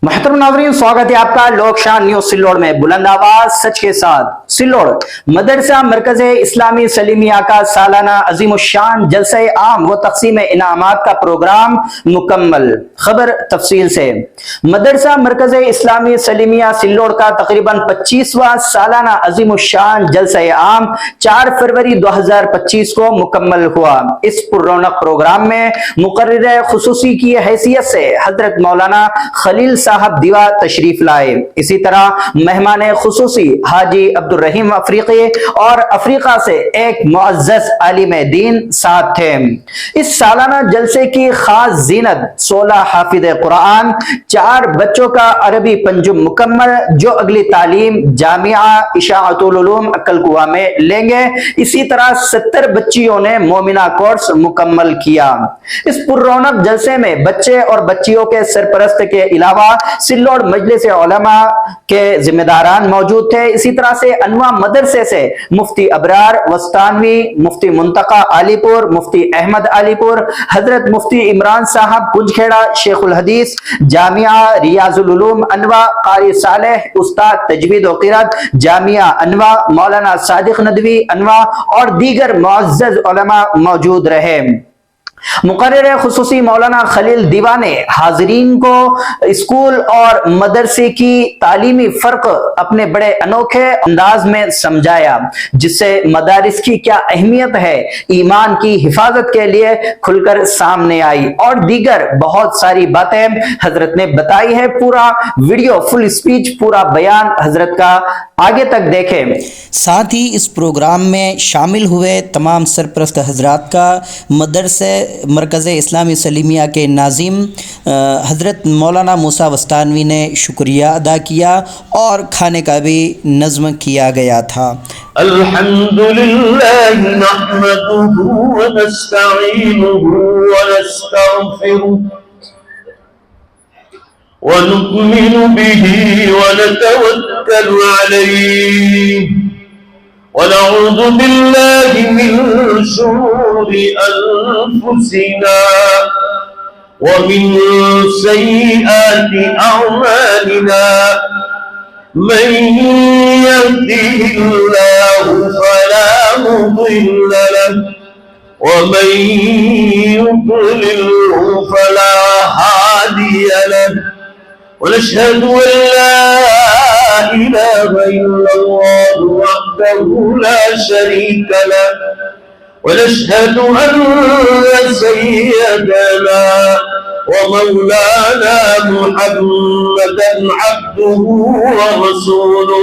महतरम नाज़रीन, स्वागत है आपका लोकशान न्यूज सिल्लोड़ में। बुलंद आवाज सच के साथ। सिल्लोड़ मदरसा मरकज इस्लामी सलीमिया का सालाना अजीमुशान जलसे आम व तकसीम इनामात का प्रोग्राम मुकम्मल। खबर तफसील से। मदरसा मरकज इस्लामी सलीमिया सिल्लोड़ का तकरीबन 25वां सालाना अजीमुशान जलसे आम 4 फरवरी 2025 को मुकम्मल हुआ। इस पुररौनक प्रोग्राम में मुकर्रर खुसूसी की हैसियत से हजरत मौलाना खलील साहब दीवा तशरीफ लाए। इसी तरह मेहमान खुसूसी हाजी अब्दुल रहीम अफ्रीकी और अफ्रीका से एक मुअज़्ज़ज़ आलिम दीन साथ थे। इस सालाना जलसे की खास जीनत 16 हाफिज़ कुरान, 4 बच्चों का अरबी पंजुम मुकम्मल जो अगली तालीम जामिया इशाअतुल उलूम अक्कलकुआ में लेंगे। इसी तरह 70 बच्चियों ने मोमिना कोर्स मुकम्मल किया। इस पुररौनक जलसे में बच्चे और बच्चियों के सरपरस्त के अलावा सिल्लोड़ मजलिस उलमा के जिम्मेदारान मौजूद थे। इसी तरह से अनवा मदरसे से मुफ्ती अबरार वस्तानवी, मुफ्ती मुंतका आलीपुर, मुफ्ती अहमद आलीपुर, हजरत मुफ्ती इमरान साहब कुंजखेड़ा, शेखुल हदीस जामिया रियाजुल उलूम अनवा, कारी सालेह उस्ताद तजवीद व क़िरात जामिया अनवा, मौलाना सादिक नदवी अनवा और दीगर मुअज़्ज़ज़ उलमा मौजूद रहे। मुकर्रर खुसूसी मौलाना खलील दीवा ने हाजरीन को स्कूल और मदरसे की तालीमी फर्क अपने बड़े अनोखे अंदाज में समझाया, जिससे मदारिस की क्या अहमियत है ईमान की हिफाजत के लिए खुलकर सामने आई और दीगर बहुत सारी बातें हजरत ने बताई है। पूरा वीडियो फुल स्पीच, पूरा बयान हजरत का आगे तक देखें। साथ ही इस प्रोग्राम में शामिल हुए तमाम सरपरस्त हजरात का मदरसे मरकज़ इस्लामी सलीमिया के नाज़िम हज़रत मौलाना मूसा वस्तानवी ने शुक्रिया अदा किया और खाने का भी नज़्म किया गया था। अल्हम्दुलिल्लाह नहमदुहु व नस्तईनुहु व नस्तगफिरुहु व नु'मिनु बिही व नतवक्कलु अलैहि व नऊज़ु बिल्लाहि मिन शुरूरि अनफुसिना व मिन सय्यिआति अअमालिना मन यहदिहिल्लाहु फला मुदिल्ल लहु व मन युद्लिल्हु फला हादिय लहु व नशहदु अन ला इलाहा इल्लल्लाहु वहदहु ला शरीका लहु व नशहदु अन्न सय्यदना व मौलाना मुहम्मदन अब्दुहु व रसूलुहु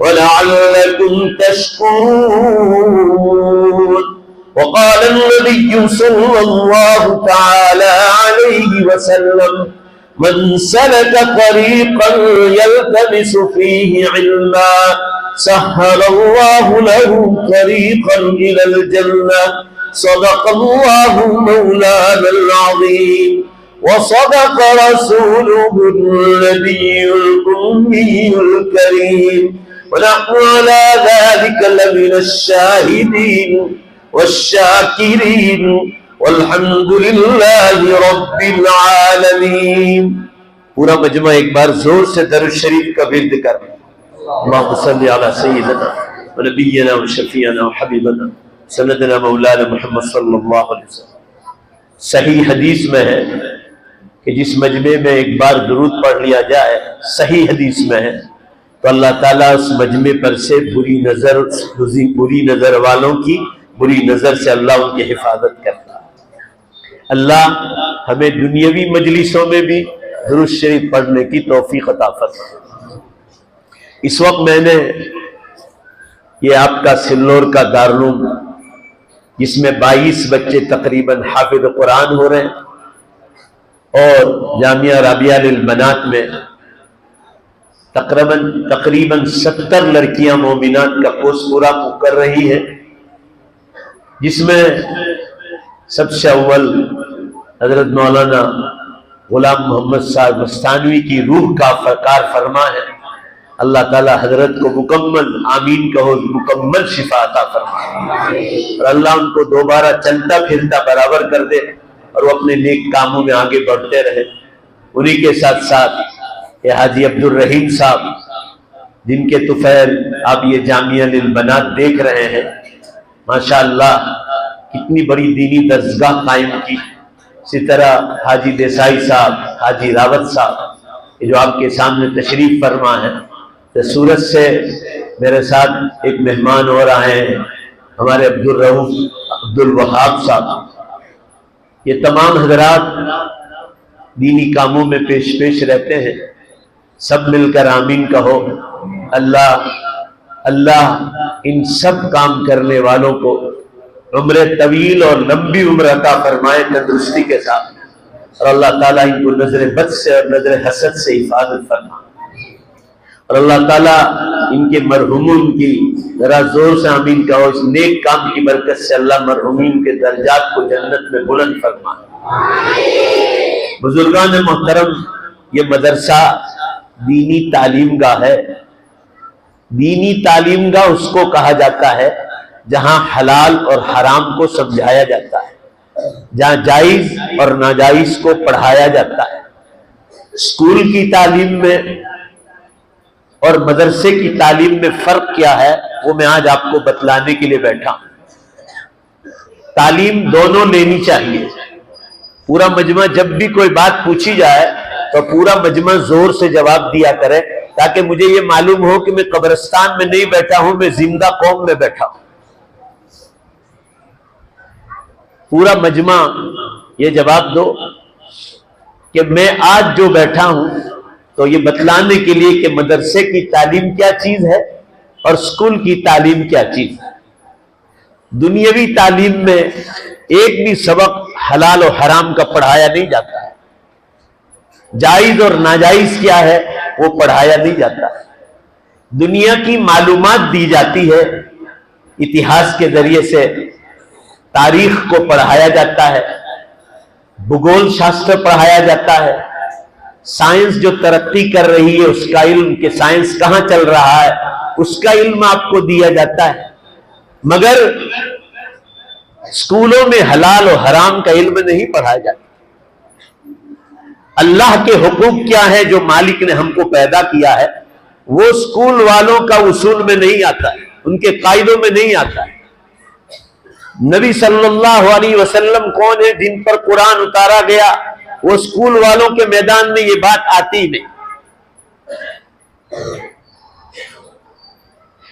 वलअल्लकुम तशकुरून। वक़ाल अन्नबी सल्लल्लाहु तआला अलैहि वसल्लम मन सलक तरीक़न यल्तमिसु फ़ीहि इल्मा सहहलल्लाहु लहु तरीक़न इलल जन्नह। सदक़ल्लाहु मौलानल अज़ीम व सदक़ रसूलुहुन नबियुल उम्मियुल करीम व नहनु अला ज़ालिका लमिनश शाहिदीन वश्शाकिरीन वल्हम्दुलिल्लाहि रब्बिल आलमीन। पूरा मजमा एक बार जोर से दरूद शरीफ का विर्द कर। अल्लाहुम्मा सल्लि अला सय्यिदिना व नबिय्यिना व शफीअना व हबीबना सन्नदना मौलाना मुहम्मद सल्लल्लाहु अलैहि वसल्लम। सही हदीस में है कि जिस मजमे में एक बार दुरूद पढ़ लिया जाए, सही हदीस में है, तो अल्लाह ताला उस मजमे पर से बुरी नजर वालों की बुरी नजर से अल्लाह उनकी हिफाजत करता है। अल्लाह हमें दुनियावी मजलिसों में भी दुरूद शरीफ पढ़ने की तौफीक अता फरमाए। इस वक्त मैंने ये आपका सिल्लोर का दारुल जिसमें 22 बच्चे तकरीबन हाफिज कुरान हो रहे हैं और जामिया राबिया लिल बनात में तकरीबन 70 लड़कियां मोमिनात का कोर्स पूरा कर रही है, जिसमें सबसे अव्वल हजरत मौलाना गुलाम मोहम्मद साहब मस्तानवी की रूह का फरकार फरमा है। अल्लाह ताला हजरत को मुकम्मल आमीन कहो, मुकम्मल शिफा अता फरमाए और अल्लाह उनको दोबारा चलता फिरता बराबर कर दे और वो अपने नेक कामों में आगे बढ़ते रहे। उन्हीं के साथ साथ ये हाजी अब्दुल रहीम साहब, जिनके तुफैल आप ये जामिया लिल बनात देख रहे हैं, माशाअल्लाह कितनी बड़ी दीनी दरसगाह कायम की। इसी तरह हाजी देसाई साहब, हाजी रावत साहब, ये जो आपके सामने तशरीफ फरमा है, तो सूरत से मेरे साथ एक मेहमान हो रहे हैं हमारे अब्दुल वहाब साहब। ये तमाम हजरात दीनी कामों में पेश रहते हैं। सब मिलकर आमीन कहो। अल्लाह अल्लाह इन सब काम करने वालों को उम्र तवील और लंबी उम्र अता फरमाए तंदुरुस्ती के साथ, और अल्लाह ताला इनको नजर बद से और नजर हसद से हिफाजत फरमाए, और अल्लाह ताला इनके मरहुमून की जरा जोर से आमीन कहो, इस नेक काम की बरकत से अल्लाह मरहुमीन के दर्जात को जन्नत में बुलंद फरमाए। बुजुर्गान मोहतरम, ये मदरसा दीनी तालीम गाह है। दीनी तालीम गाह उसको कहा जाता है जहां हलाल और हराम को समझाया जाता है, जहां जायज और नाजायज को पढ़ाया जाता है। स्कूल की तालीम में और मदरसे की तालीम में फर्क क्या है, वो मैं आज आपको बतलाने के लिए बैठा हूं। तालीम दोनों लेनी चाहिए। पूरा मजमा जब भी कोई बात पूछी जाए तो पूरा मजमा जोर से जवाब दिया करे, ताकि मुझे ये मालूम हो कि मैं कब्रिस्तान में नहीं बैठा हूं, मैं जिंदा कौम में बैठा हूं। पूरा मजमा ये जवाब दो कि मैं आज जो बैठा हूं तो ये बतलाने के लिए कि मदरसे की तालीम क्या चीज है और स्कूल की तालीम क्या चीज है। दुनियावी तालीम में एक भी सबक हलाल और हराम का पढ़ाया नहीं जाता है। जायज और नाजायज क्या है वो पढ़ाया नहीं जाता है। दुनिया की मालूमात दी जाती है, इतिहास के जरिए से तारीख को पढ़ाया जाता है, भूगोल शास्त्र पढ़ाया जाता है, साइंस जो तरक्की कर रही है उसका इल्म कि साइंस कहां चल रहा है उसका इल्म आपको दिया जाता है। मगर स्कूलों में हलाल और हराम का इल्म नहीं पढ़ाया जाता। अल्लाह के हुकूक क्या है जो मालिक ने हमको पैदा किया है, वो स्कूल वालों का उसूल में नहीं आता है, उनके कायदों में नहीं आता है। नबी सल्लल्लाहु अलैहि वसल्लम कौन है जिन पर कुरान उतारा गया, वो स्कूल वालों के मैदान में ये बात आती नहीं।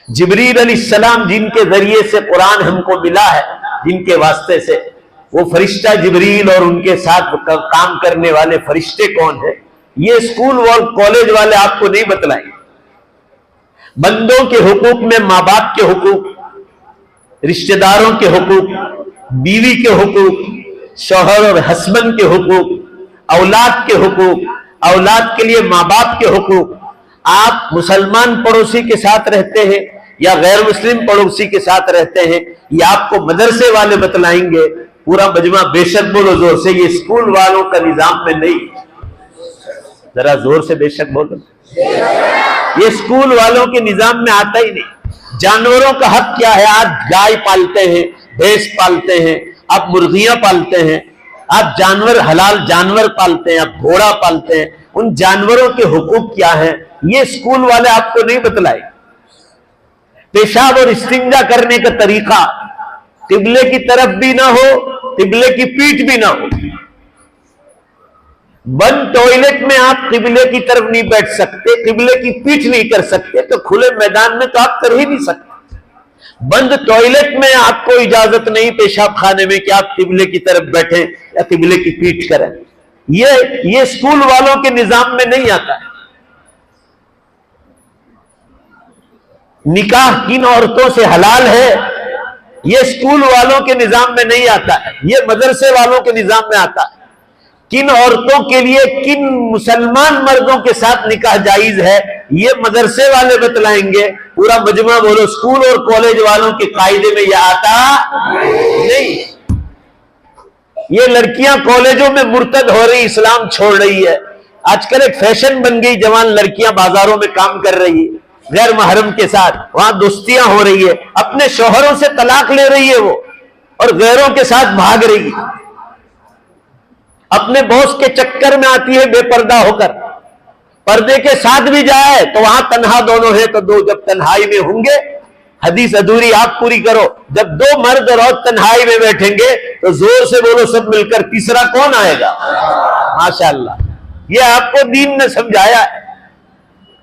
जिब्रील अलैहिस्सलाम जिनके जरिए से कुरान हमको मिला है, जिनके वास्ते से, वो फरिश्ता जिब्रील और उनके साथ काम करने वाले फरिश्ते कौन है, ये स्कूल और कॉलेज वाले आपको नहीं बतलाएंगे। बंदों के हुकूक में माँ बाप के हुकूक, रिश्तेदारों के हुकूक, बीवी के हुकूक, शौहर और हस्बैंड के हुकूक, औलाद के हुकूक, औलाद के लिए माँ बाप के हुकूक। आप मुसलमान पड़ोसी के साथ रहते हैं या गैर मुस्लिम पड़ोसी के साथ रहते हैं, ये आपको मदरसे वाले बतलाएंगे। पूरा मजमा बेशक बोलो जोर से, ये स्कूल वालों का निजाम में नहीं। जरा जोर से बेशक बोलो, ये स्कूल वालों के निजाम में आता ही नहीं। जानवरों का हक क्या है? आप गाय पालते हैं, भैंस पालते हैं, आप मुर्गियां पालते हैं, आप जानवर हलाल जानवर पालते हैं, आप घोड़ा पालते हैं। उन जानवरों के हुकूक क्या है, ये स्कूल वाले आपको नहीं बतलाए। पेशाब और इस्तिंजा करने का तरीका किबले की तरफ भी ना हो, किबले की पीठ भी ना हो। बंद टॉयलेट में आप किबले की तरफ नहीं बैठ सकते, किबले की पीठ नहीं कर सकते, तो खुले मैदान में तो आप कर ही नहीं सकते। बंद टॉयलेट में आपको इजाजत नहीं पेशाब खाने में कि आप किबले की तरफ बैठें या किबले की पीठ करें। ये स्कूल वालों के निजाम में नहीं आता है। निकाह किन औरतों से हलाल है, ये स्कूल वालों के निजाम में नहीं आता है, ये मदरसे वालों के निजाम में आता है। किन औरतों के लिए किन मुसलमान मर्दों के साथ निकाह जायज है, ये मदरसे वाले बतलाएंगे। पूरा मजमा बोलो, स्कूल और कॉलेज वालों के कायदे में यह आता नहीं। ये लड़कियां कॉलेजों में मुर्तद हो रही, इस्लाम छोड़ रही है। आजकल एक फैशन बन गई, जवान लड़कियां बाजारों में काम कर रही है गैर महरम के साथ, वहां दोस्तियां हो रही है, अपने शौहरों से तलाक ले रही है वो, और गैरों के साथ भाग रही है, अपने बॉस के चक्कर में आती है बेपर्दा होकर। पर्दे के साथ भी जाए तो वहां तन्हा दोनों है, तो दो जब तन्हाई में होंगे, हदीस अधूरी आप पूरी करो, जब दो मर्द और औरत तन्हाई में बैठेंगे तो जोर से बोलो सब मिलकर, तीसरा कौन आएगा? माशाअल्लाह, ये आपको दीन ने समझाया है।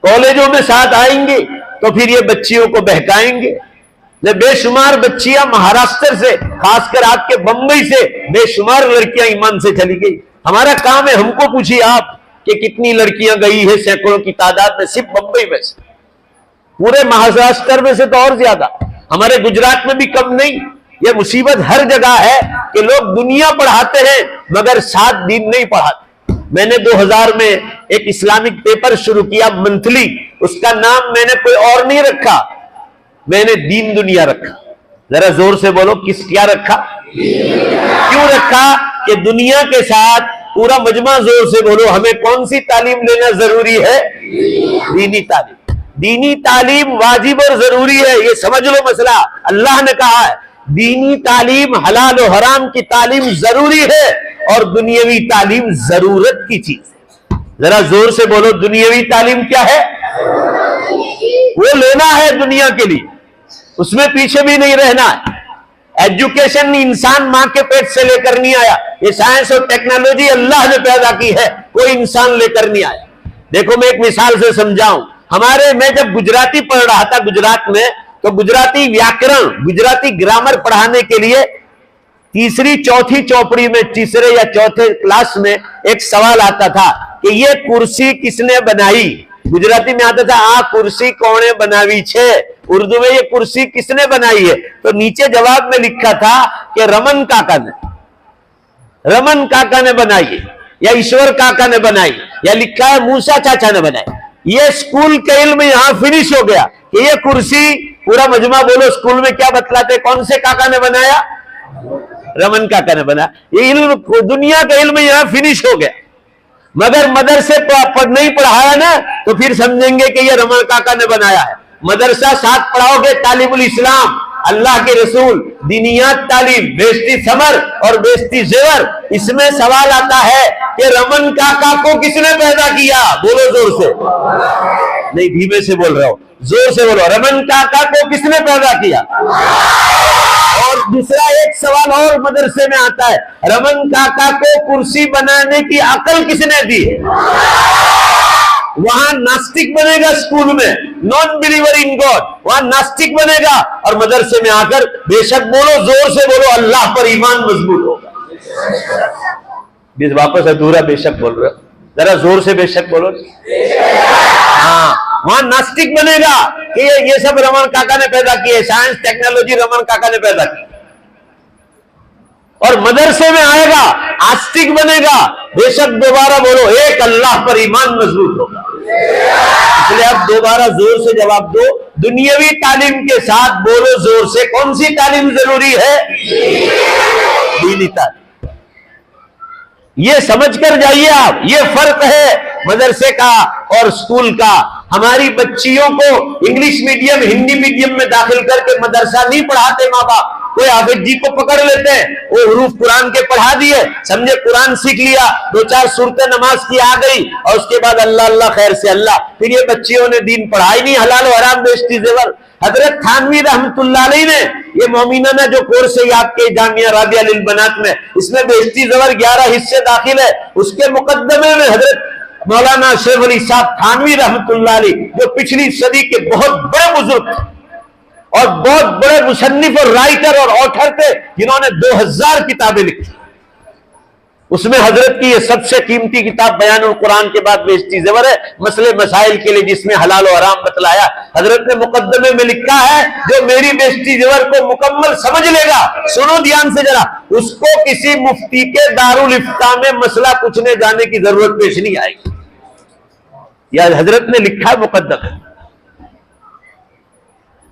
कॉलेजों में साथ आएंगे तो फिर ये बच्चियों को बहकाएंगे। बेशुमार बच्चियां महाराष्ट्र से, खासकर आपके बंबई से बेशुमार लड़कियां ईमान से चली गई। हमारा काम है, हमको पूछिए आप कि कितनी लड़कियां गई है, सैकड़ों की तादाद में, सिर्फ बंबई में से। पूरे महाराष्ट्र में से तो और ज्यादा, हमारे गुजरात में भी कम नहीं। यह मुसीबत हर जगह है कि लोग दुनिया पढ़ाते हैं मगर साथ दीन नहीं पढ़ाते। मैंने 2000 में एक इस्लामिक पेपर शुरू किया, मंथली, उसका नाम मैंने कोई और नहीं रखा, मैंने दीन दुनिया रखा। जरा जोर से बोलो, क्या रखा? क्यों रखा? कि दुनिया के साथ पूरा मजमा जोर से बोलो, हमें कौन सी तालीम लेना जरूरी है? दीनी तालीम। दीनी तालीम वाजिब और जरूरी है, ये समझ लो मसला। अल्लाह ने कहा है दीनी तालीम, हलाल और हराम की तालीम जरूरी है, और दुनियावी तालीम जरूरत की चीज है। जरा जोर से बोलो, दुनियावी तालीम क्या है? वो लेना है दुनिया के लिए, उसमें पीछे भी नहीं रहना है। एजुकेशन इंसान मां के पेट से लेकर नहीं आया, ये साइंस और टेक्नोलॉजी अल्लाह ने पैदा की है, कोई इंसान लेकर नहीं आया। देखो मैं एक मिसाल से समझाऊं, मैं जब गुजराती पढ़ रहा था गुजरात में, तो गुजराती व्याकरण, गुजराती ग्रामर पढ़ाने के लिए तीसरी चौथी चौपड़ी में, तीसरे या चौथे क्लास में एक सवाल आता था कि ये कुर्सी किसने बनाई। गुजराती में आता था, आ कुर्सी कौने बनावी छे। उर्दू में ये कुर्सी किसने बनाई है, तो नीचे जवाब में लिखा था कि रमन काका ने बनाई है, या ईश्वर काका ने बनाई, या लिखा है मूसा चाचा ने बनाई। ये स्कूल के इल्म यहां फिनिश हो गया कि ये कुर्सी, पूरा मजमा बोलो स्कूल में क्या बतलाते, कौन से काका ने बनाया? रमन काका ने बनाया। ये इल्म, दुनिया का इल्म यहां फिनिश हो गया। मगर मदरसे नहीं पढ़ाया ना, तो फिर समझेंगे कि ये रमन काका ने बनाया है। मदरसा साथ पढ़ाओगे, तालीमुल इस्लाम, अल्लाह के रसूल, दीनियात तालीम, बेइज्जती समर और बेइज्जती जेवर, इसमें सवाल आता है कि रमन काका को किसने पैदा किया? बोलो जोर से, नहीं धीमे से बोल रहा हूं, जोर से बोलो, रमन काका को किसने पैदा किया? और दूसरा एक सवाल और मदरसे में आता है, रमन काका को कुर्सी बनाने की अकल किसने दी है? वहां नास्तिक बनेगा, स्कूल में नॉन बिलीवर इन गॉड, वहां नास्तिक बनेगा, और मदरसे में आकर बेशक बोलो, जोर से बोलो, अल्लाह पर ईमान मजबूत होगा। वापस अधूरा बेशक बोल रहे हो, जरा जोर से बेशक बोलो। हाँ, वहां नास्तिक बनेगा कि ये सब रमन काका ने पैदा किए, साइंस टेक्नोलॉजी रमन काका ने पैदा की। और मदरसे में आएगा आस्तिक बनेगा, बेशक दोबारा बोलो एक अल्लाह पर ईमान मजबूत होगा। इसलिए आप दोबारा जोर से जवाब दो, दुनियावी तालीम के साथ बोलो जोर से, कौन सी तालीम जरूरी है? दीनी तालीम। ये समझकर जाइए आप, ये फर्क है मदरसे का और स्कूल का। हमारी बच्चियों को इंग्लिश मीडियम हिंदी मीडियम में दाखिल करके मदरसा नहीं पढ़ाते माँ बाप। कोई हाफिज जी को पकड़ लेते हैं, वो हुरूफ कुरान के पढ़ा दिए, समझे कुरान सीख लिया, 2-4 सूरतें नमाज की आ गई और उसके बाद अल्लाह अल्लाह खैर से अल्लाह। फिर ये बच्चियों ने दीन पढ़ा ही नहीं, हलाल और हराम बेइज्जती जेवर। हजरत थानवी रहमतुल्लाह अलैह ने ये मोमिना जो कोर्स है आपके जामिया राबिया लिल बनात में, इसमें बेइज्जती जेवर 11 हिस्से दाखिल है। उसके मुकद्दमे में हजरत मौलाना शेख अली साहब थानवी रहमतुल्लाह अलैह, जो पिछली सदी के बहुत बड़े बुजुर्ग थे और बहुत बड़े मुसन्निफ और राइटर और ऑथर थे, जिन्होंने 2000 किताबें लिखी। उसमें हजरत की ये सबसे कीमती किताब बयानुल कुरान के बाद बेइज्जती ज़ेवर है, मसले मसाइल के लिए, जिसमें हलाल और हराम बतलाया। हजरत ने मुकद्दमे में लिखा है, जो मेरी बेइज्जती ज़ेवर को मुकम्मल समझ लेगा, सुनो ध्यान से जरा, उसको किसी मुफ्ती के दारुल इफ्ता में मसला पूछने जाने की जरूरत पेश नहीं आएगी। यह हजरत ने लिखा है मुकद्दमे।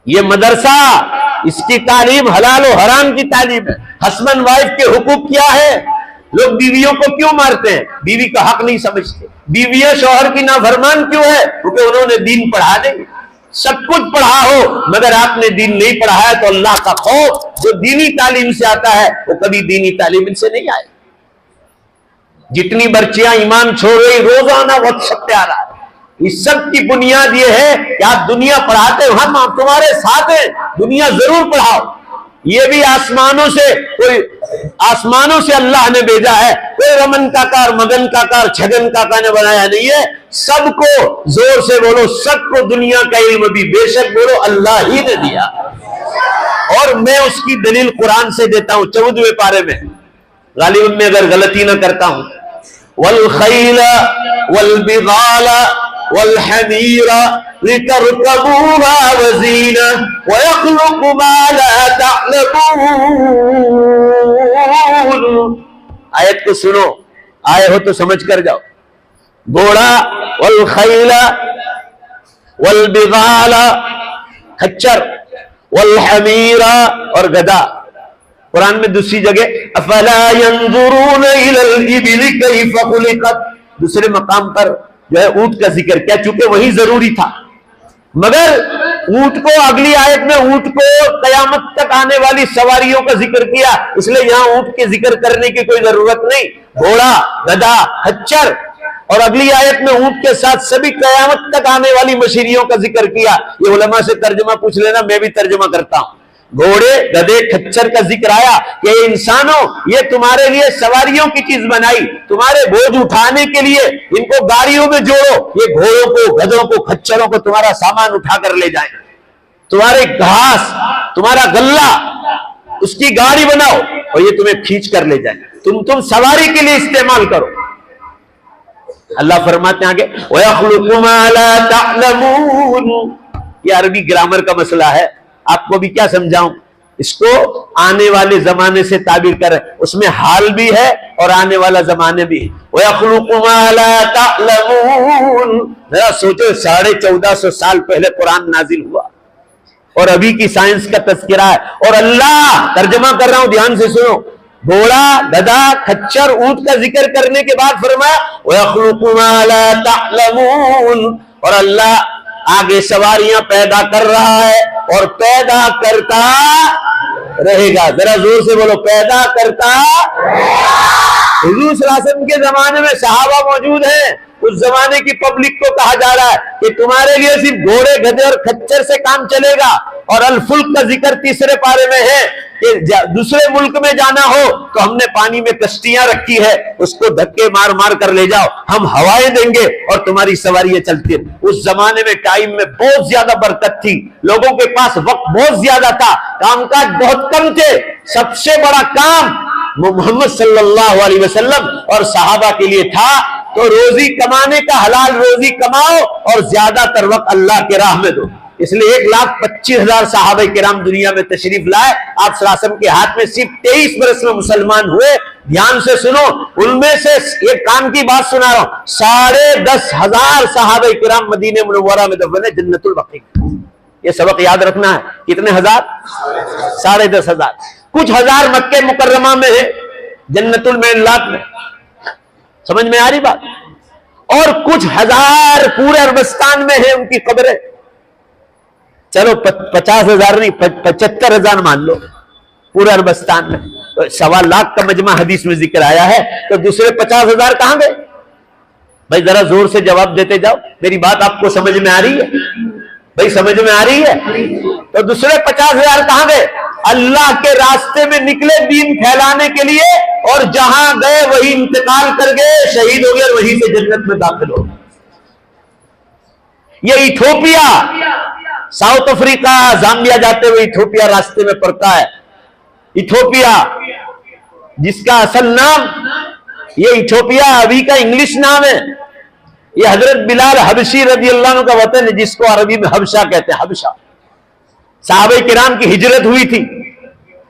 ये मदरसा, इसकी तालीम हलाल और हराम की तालीम है। हस्बैंड वाइफ के हुकूक क्या है? लोग बीवियों को क्यों मारते हैं? बीवी का हक नहीं समझते। बीवियां शौहर की नाफरमान क्यों है? क्योंकि उन्होंने दीन पढ़ा नहीं। सब कुछ पढ़ा हो मगर आपने दीन नहीं पढ़ा है, तो अल्लाह का खौफ जो दीनी तालीम से आता है वो कभी दीनी तालीम से नहीं आए। जितनी बच्चियां ईमान छोड़ रही, रोजाना व्हाट्सएप पे आ रहा है, इस सब की बुनियाद यह है कि आप दुनिया पढ़ाते हो, हम तुम्हारे साथ हैं, दुनिया जरूर पढ़ाओ। ये भी आसमानों से अल्लाह ने भेजा है, कोई रमन काका और मगन काका और छगन काका ने बनाया नहीं है। सबको, जोर से बोलो, सबको दुनिया का इल्म भी बेशक बोलो अल्लाह ही ने दिया। और मैं उसकी दलील कुरान से देता हूं 14वें पारे में, गालिबन में अगर गलती ना करता हूं। वल खैला वल बिगाला वल हमीरा लितरकबूहा वज़ीना व यखलुकु मा ला तअलमून। आयत को सुनो, आए हो तो समझ कर जाओ। घोड़ा, वल खैला वल बिगाला खच्चर, वल हमीरा और गधा। कुरान में दूसरी जगह अफला यंजुरून इलल इबिल कैफ खुलिकत, दूसरे मकाम पर जो है ऊंट का जिक्र किया, चूंकि वही जरूरी था। मगर ऊंट को अगली आयत में ऊंट को कयामत तक आने वाली सवारियों का जिक्र किया, इसलिए यहां ऊंट के जिक्र करने की कोई जरूरत नहीं। घोड़ा, गधा, खच्चर और अगली आयत में ऊंट के साथ सभी कयामत तक आने वाली मशीनियों का जिक्र किया। ये उलमा से तर्जमा पूछ लेना, मैं भी तर्जमा करता हूं। घोड़े, गधे, खच्चर का जिक्र आया कि इंसानों, ये तुम्हारे लिए सवारियों की चीज बनाई, तुम्हारे बोझ उठाने के लिए इनको गाड़ियों में जोड़ो, ये घोड़ों को, गधों को, खच्चरों को तुम्हारा सामान उठाकर ले जाए, तुम्हारे घास, तुम्हारा गल्ला, उसकी गाड़ी बनाओ और ये तुम्हें खींच कर ले जाए, तुम सवारी के लिए इस्तेमाल करो। अल्लाह फरमाते हैं आगे, वयखलुकु मा ला तअलमून। ये अरबी ग्रामर का मसला है, आपको भी क्या समझाऊं, इसको आने वाले जमाने से ताबीर कर, उसमें हाल भी है और आने वाला जमाने भी है। वयखलुकु मा ला तअलमून। जरा सोचो, 1450 साल पहले कुरान नाजिल हुआ और अभी की साइंस का तज़किरा है। और अल्लाह, तर्जमा कर रहा हूं, ध्यान से सुनो, घोड़ा, गधा, खच्चर, ऊंट का जिक्र करने के बाद फरमाया वयखलुकु मा ला तअलमून, और अल्लाह आगे सवारियां पैदा कर रहा है और पैदा करता रहेगा। जरा जोर से बोलो, पैदा करता। हुजूर सल्लल्लाहु अलैहि वसल्लम के जमाने में सहाबा मौजूद हैं, उस जमाने की पब्लिक को कहा जा रहा है कि तुम्हारे लिए सिर्फ घोड़े, गधे और खच्चर से काम चलेगा। और अल फुल्क का जिक्र 3रे पारे में है कि दूसरे मुल्क में जाना हो तो हमने पानी में कश्तियां रखी है, उसको धक्के मार मार कर ले जाओ, हम हवाएं देंगे और तुम्हारी सवारियां चलती हैं। उस जमाने में टाइम में बहुत ज्यादा बरकत थी, लोगों के पास वक्त बहुत ज्यादा था, कामकाज बहुत कम थे। सबसे बड़ा काम मोहम्मद सल्लल्लाहु अलैहि वसल्लम और सहाबा के लिए था तो रोजी कमाने का हलाल रोजी कमाओ और ज्यादातर वक्त अल्लाह के राह में दो। इसलिए 1,25,000 सहाबा किराम दुनिया में तशरीफ लाए। आप सल्लल्लाहु अलैहि वसल्लम के हाथ में सिर्फ 23 बरस में मुसलमान हुए। ध्यान से सुनो, उनमें से एक काम की बात सुना रहा हूं, 10,500 सहाबा किराम मदीने मुनव्वरा में दफन है जन्नतुल बकी। ये सबक याद रखना है। कितने हजार? 10,500। कुछ हजार मक्के मुकर्रमा में है, जन्नतुल मेनलात में। समझ में आ रही बात? और कुछ हजार पूरे अरबस्तान में है उनकी कब्रें। चलो 50,000 नहीं, 75,000 मान लो पूरे अरबस्तान में। तो 1.25 लाख का मजमा हदीस में जिक्र आया है, तो दूसरे 50,000 कहां गए? भाई जरा जोर से जवाब देते जाओ। मेरी बात आपको समझ में आ रही है? भाई समझ में आ रही है? तो दूसरे 50,000 कहां गए? अल्लाह के रास्ते में निकले दीन फैलाने के लिए, और जहां गए वही इंतकाल कर गए, शहीद हो गए और वहीं से जन्नत में दाखिल हो गए। ये इथोपिया, साउथ अफ्रीका, जाम्बिया जाते हुए इथोपिया रास्ते में पड़ता है। इथोपिया जिसका असल नाम, ये इथोपिया अभी का इंग्लिश नाम है। ये हजरत बिलाल हबशी रजी अल्लाह अन्हु का वतन है, जिसको अरबी में हबशा कहते हैं। हबशा सहाबा किराम की हिजरत हुई थी।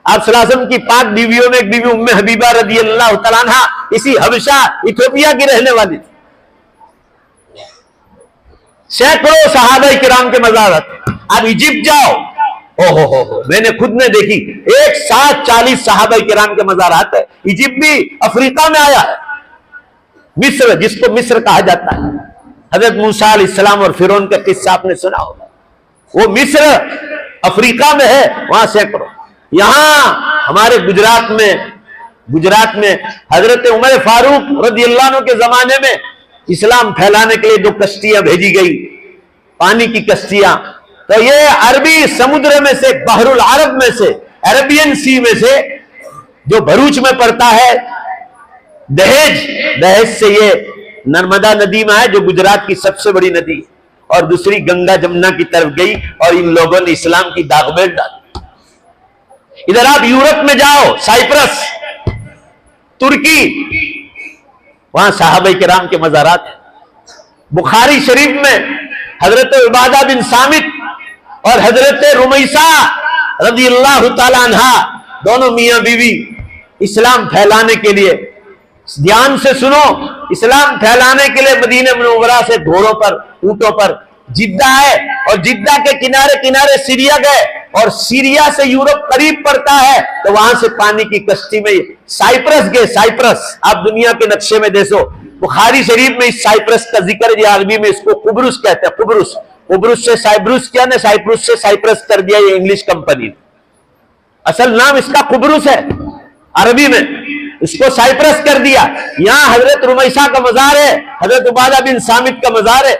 आप सल्लल्लाहु अलैहि वसल्लम की 5 बीवियों में एक बीवी उम्मे हबीबा रजी अल्लाह तआला अन्हा इसी हबशा इथोपिया की रहने वाली थी। सैकड़ों सहाबा किराम के मज़ारात। आप इजिप्ट जाओ, ओहो, मैंने खुद ने देखी, एक साथ 40 सहाबा किराम के मज़ारात है। इजिप्ट भी अफ्रीका में आया है। मिस्र, जिसको मिस्र कहा जाता है, हजरत मूसा अलैहिस्सलाम और फिरौन का किस्सा आपने सुना होगा, वो मिस्र अफ्रीका में है। वहां सैकड़ों, यहां हमारे गुजरात में हजरत उमर फारूक रज़ी अल्लाह अन्हु के जमाने में इस्लाम फैलाने के लिए 2 कश्तियां भेजी गई, पानी की कश्तियां। तो ये अरबी समुद्र में से, बहरुल अरब में से, अरेबियन सी में से, जो भरूच में पड़ता है, दहेज से ये नर्मदा नदी में है, जो गुजरात की सबसे बड़ी नदी, और दूसरी गंगा जमुना की तरफ गई, और इन लोगों ने इस्लाम की दागबेल डाली। इधर आप यूरोप में जाओ, साइप्रस, तुर्की, वहां साहबा किराम के मज़ारात हैं। बुखारी शरीफ में हजरत उबादा बिन सामित और हजरत रुमैसा रज़ी अल्लाह तआला अन्हा, दोनों मियां बीवी इस्लाम फैलाने के लिए, ध्यान से सुनो, इस्लाम फैलाने के लिए मदीने मुनव्वरा से घोड़ों पर, ऊंटों पर जिद्दा है, और जिद्दा के किनारे किनारे सीरिया गए, और सीरिया से यूरोप करीब पड़ता है, तो वहां से पानी की कश्ती में साइप्रस गए। साइप्रस आप दुनिया के नक्शे में देखो, बुखारी शरीफ में इस साइप्रस का जिक्र है। अरबी में इसको कुब्रुस कहते हैं। कुब्रुस से साइप्रस किया ना, साइप्रस से साइप्रस कर दिया ये इंग्लिश कंपनी। असल नाम इसका कुब्रुस है, अरबी में इसको साइप्रस कर दिया। यहां हजरत रुमैसा का मजार है, हजरत उबादा बिन सामित का मजार है।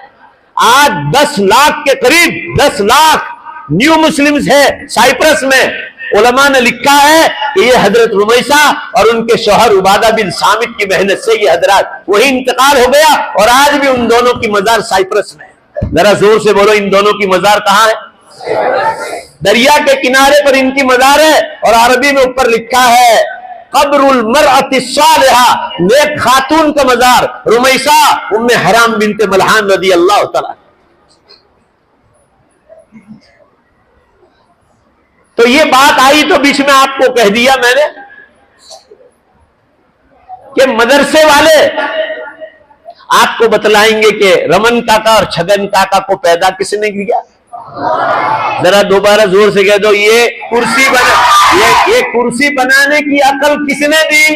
आज 10 लाख के करीब, 10 लाख न्यू मुस्लिम्स है साइप्रस में। उलमा ने लिखा है कि ये हजरत रुमैसा और उनके शौहर उबादा बिन सामित की मेहनत से ये हजरत वही इंतकाल हो गया, और आज भी उन दोनों की मजार साइप्रस में है। जरा जोर से बोलो, इन दोनों की मजार कहां है? दरिया के किनारे पर इनकी मजार है, और अरबी में ऊपर लिखा है कब्रुल मरअति सालिहा, नेक खातून का मजार, रुमैसा उम्मे हराम बिनते मलहान रज़ी अल्लाह तआला। तो ये बात आई तो बीच में आपको कह दिया मैंने कि मदरसे वाले आपको बतलाएंगे कि रमन काका और छगन काका को पैदा किसने किया। जरा दोबारा जोर से कह दो, ये कुर्सी बनाने की अकल किसने दी?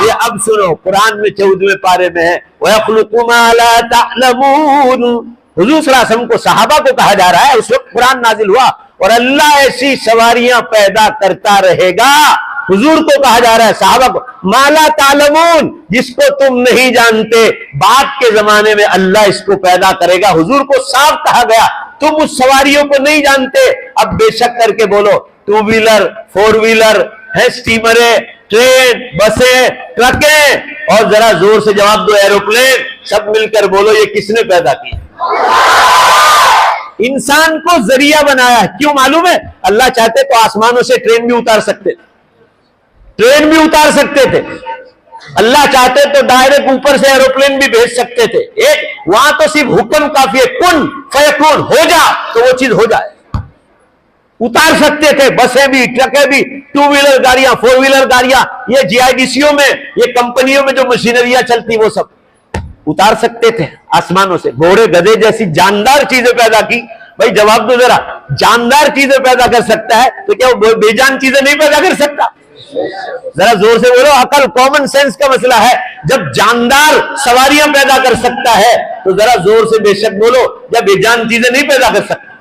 ये अब सुनो, कुरान में 14वें पारे में है, वयख्लुकु मा ला तअलमून। हुजूर सल्लल्लाहु अलैहि वसल्लम को, सहाबा को कहा जा रहा है, उस वक्त कुरान नाजिल हुआ, और अल्लाह ऐसी सवारियां पैदा करता रहेगा। हुजूर को कहा जा रहा है, सहाबा को, माला तालमून, जिसको तुम नहीं जानते, बाद के जमाने में अल्लाह इसको पैदा करेगा। हुजूर को साफ कहा गया, तुम उस सवारियों को नहीं जानते। अब बेशक करके बोलो, 2 व्हीलर, 4 व्हीलर है, स्टीमरें, ट्रेन, बसें, ट्रकें, और जरा जोर से जवाब दो, एरोप्लेन। सब मिलकर बोलो, ये किसने पैदा किया? इंसान को जरिया बनाया है। क्यों मालूम है? अल्लाह चाहते तो आसमानों से ट्रेन भी उतार सकते थे, अल्लाह चाहते तो डायरेक्ट ऊपर से एरोप्लेन भी भेज सकते थे। एक वहां तो सिर्फ हुक्म काफी है, कुन फयकुन, हो जा तो वो चीज हो जाए। उतार सकते थे बसें भी, ट्रकें भी, 2 व्हीलर गाड़ियां, 4 व्हीलर गाड़ियां, ये जीआईडीसीओ में, ये कंपनियों में जो मशीनरियां चलती वो सब उतार सकते थे आसमानों से। घोड़े गधे जैसी जानदार चीजें पैदा की। भाई जवाब दो जरा, जानदार चीजें पैदा कर सकता है तो क्या वो बेजान चीजें नहीं पैदा कर सकता? जरा जोर से बोलो, अकल कॉमन सेंस का मसला है। जब जानदार सवारियां पैदा कर सकता है तो जरा जोर से बेशक बोलो, जब बेजान चीजें नहीं पैदा कर सकता,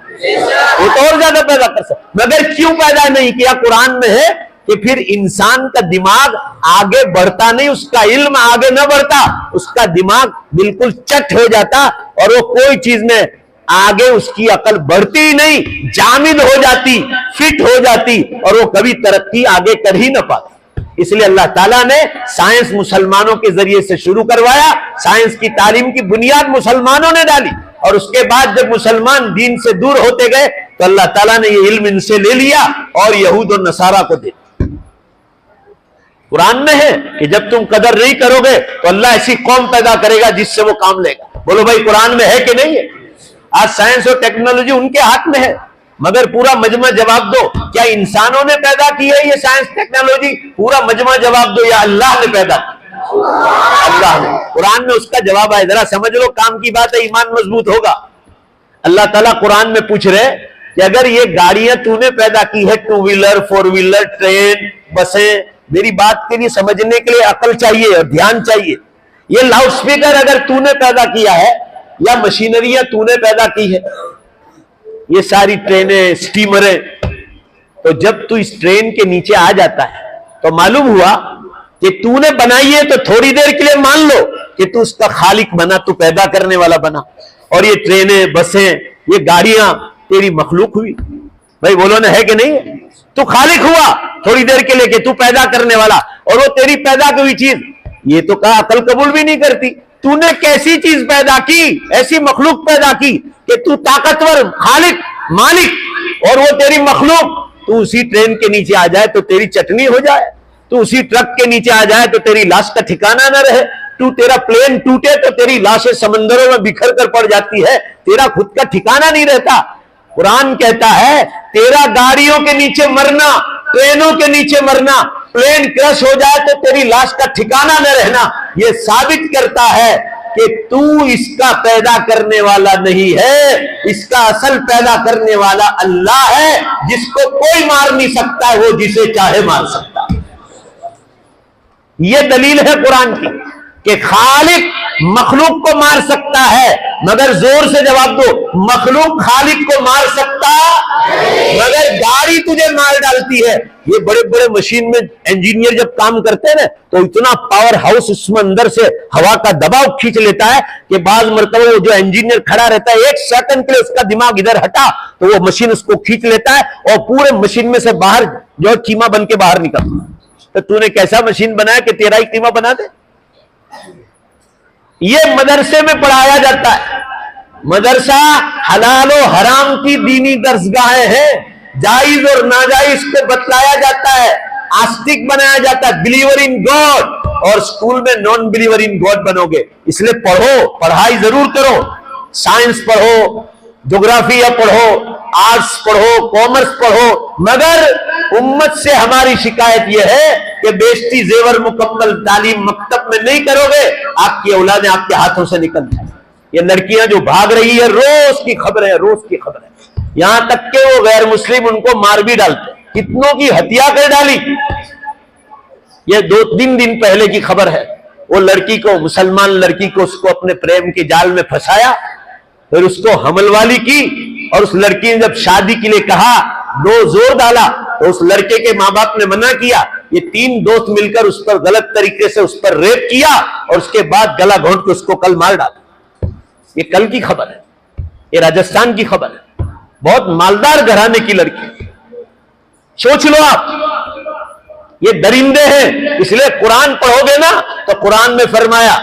वो तो और ज्यादा पैदा कर सकता। मगर क्यों पैदा नहीं किया? कुरान में है कि फिर इंसान का दिमाग आगे बढ़ता नहीं, उसका इल्म आगे न बढ़ता, उसका दिमाग बिल्कुल चट हो जाता और वो कोई चीज में आगे उसकी अकल बढ़ती ही नहीं, जामिद हो जाती, फिट हो जाती और वो कभी तरक्की आगे कर ही ना पाता। इसलिए अल्लाह ताला ने साइंस मुसलमानों के जरिए से शुरू करवाया। साइंस की तालीम की बुनियाद मुसलमानों ने डाली और उसके बाद जब मुसलमान दीन से दूर होते गए तो अल्लाह ताला ने ये इल्म इनसे ले लिया और यहूद और नसारा को दे। कुरान में है कि जब तुम कदर नहीं करोगे तो अल्लाह ऐसी कौम पैदा करेगा जिससे वो काम लेगा। बोलो भाई कुरान में है कि नहीं है? आज साइंस और टेक्नोलॉजी उनके हाथ में है, मगर पूरा मजमा जवाब दो, क्या इंसानों ने पैदा की है ये साइंस टेक्नोलॉजी? पूरा मजमा जवाब दो, या अल्लाह ने पैदा की? अल्लाह ने। कुरान में उसका जवाब है, जरा समझ लो, काम की बात है, ईमान मजबूत होगा। अल्लाह ताला कुरान में पूछ रहे कि अगर ये गाड़ियां तूने पैदा की है, 2 व्हीलर, 4 व्हीलर, ट्रेन, बसें, मेरी बात के लिए समझने के लिए अकल चाहिए और ध्यान चाहिए। ये लाउडस्पीकर अगर तूने पैदा किया है या मशीनरियां तूने पैदा की है, ये सारी ट्रेनें, स्टीमरें, तो जब तू इस ट्रेन के नीचे आ जाता है तो मालूम हुआ कि तूने बनाई है तो थोड़ी देर के लिए मान लो कि तू उसका खालिक बना, तू पैदा करने वाला बना, और ये ट्रेनें, बसें, ये गाड़ियां तेरी मखलूक हुई। भाई बोलो ना, है कि नहीं? तू खालिक हुआ थोड़ी देर के लिए कि तू पैदा करने वाला, और वो तेरी पैदा की हुई चीज, ये तो कहा अकल कबूल भी नहीं करती। तूने कैसी चीज पैदा की, ऐसी मखलूक पैदा की कि तू ताकतवर, खालिक, मालिक, और वो तेरी मखलूक। तू उसी ट्रेन के नीचे आ जाए तो तेरी चटनी हो जाए, तू उसी ट्रक के नीचे आ जाए तो तेरी लाश का ठिकाना न रहे, तू तेरा प्लेन टूटे तो तेरी लाशें समंदरों में बिखर कर पड़ जाती है, तेरा खुद का ठिकाना नहीं रहता। कुरान कहता है तेरा गाड़ियों के नीचे मरना, ट्रेनों के नीचे मरना, प्लेन क्रश हो जाए तो तेरी लाश का ठिकाना न रहना, यह साबित करता है कि तू इसका पैदा करने वाला नहीं है, इसका असल पैदा करने वाला अल्लाह है, जिसको कोई मार नहीं सकता है, वो जिसे चाहे मार सकता है। यह दलील है कुरान की कि खालिक मखलूक को मार सकता है, मगर जोर से जवाब दो, मखलूक खालिक को मार सकता, मगर गाड़ी तुझे मार डालती है। ये बड़े बड़े मशीन में इंजीनियर जब काम करते हैं ना, तो इतना पावर हाउस उसमें अंदर से हवा का दबाव खींच लेता है कि बाज मरतबा वो जो इंजीनियर खड़ा रहता है, 1 सेकंड के लिए उसका दिमाग इधर हटा तो वो मशीन उसको खींच लेता है और पूरे मशीन में से बाहर जो है कीमा बन के बाहर निकलता। तो तूने कैसा मशीन बनाया कि तेरा ही कीमा बना दे? ये मदरसे में पढ़ाया जाता है। मदरसा हलाल और हराम की दीनी दर्सगाहें हैं, जायज और नाजायज को बतलाया जाता है, आस्तिक बनाया जाता है, बिलीवर इन गॉड, और स्कूल में नॉन बिलीवर इन गॉड बनोगे। इसलिए पढ़ो, पढ़ाई जरूर करो, साइंस पढ़ो, ज्योग्राफिया पढ़ो, आर्ट्स पढ़ो, कॉमर्स पढ़ो, मगर उम्मत से हमारी शिकायत यह है कि बेशती जेवर मुकम्मल तालीम मकतब में नहीं करोगे, आपकी औलादें आपके हाथों से निकल जाए। ये लड़कियां जो भाग रही है, रोज की खबर है, रोज की खबर है, यहां तक के वो गैर मुस्लिम उनको मार भी डालते, कितनों की हत्या कर डाली। ये 2-3 दिन पहले की खबर है। वो लड़की को, मुसलमान लड़की को, उसको अपने प्रेम के जाल में फंसाया, फिर उसको हमल वाली की, और उस लड़की ने जब शादी के लिए कहा, जोर डाला, तो उस लड़के के माँ बाप ने मना किया। ये 3 दोस्त मिलकर उस पर गलत तरीके से उस पर रेप किया और उसके बाद गला घोंट के उसको कल मार डाला। ये कल की खबर है, ये राजस्थान की खबर है। बहुत मालदार घराने की लड़की, सोच लो आप, ये दरिंदे हैं। इसलिए कुरान पढ़ोगे ना तो कुरान में फरमाया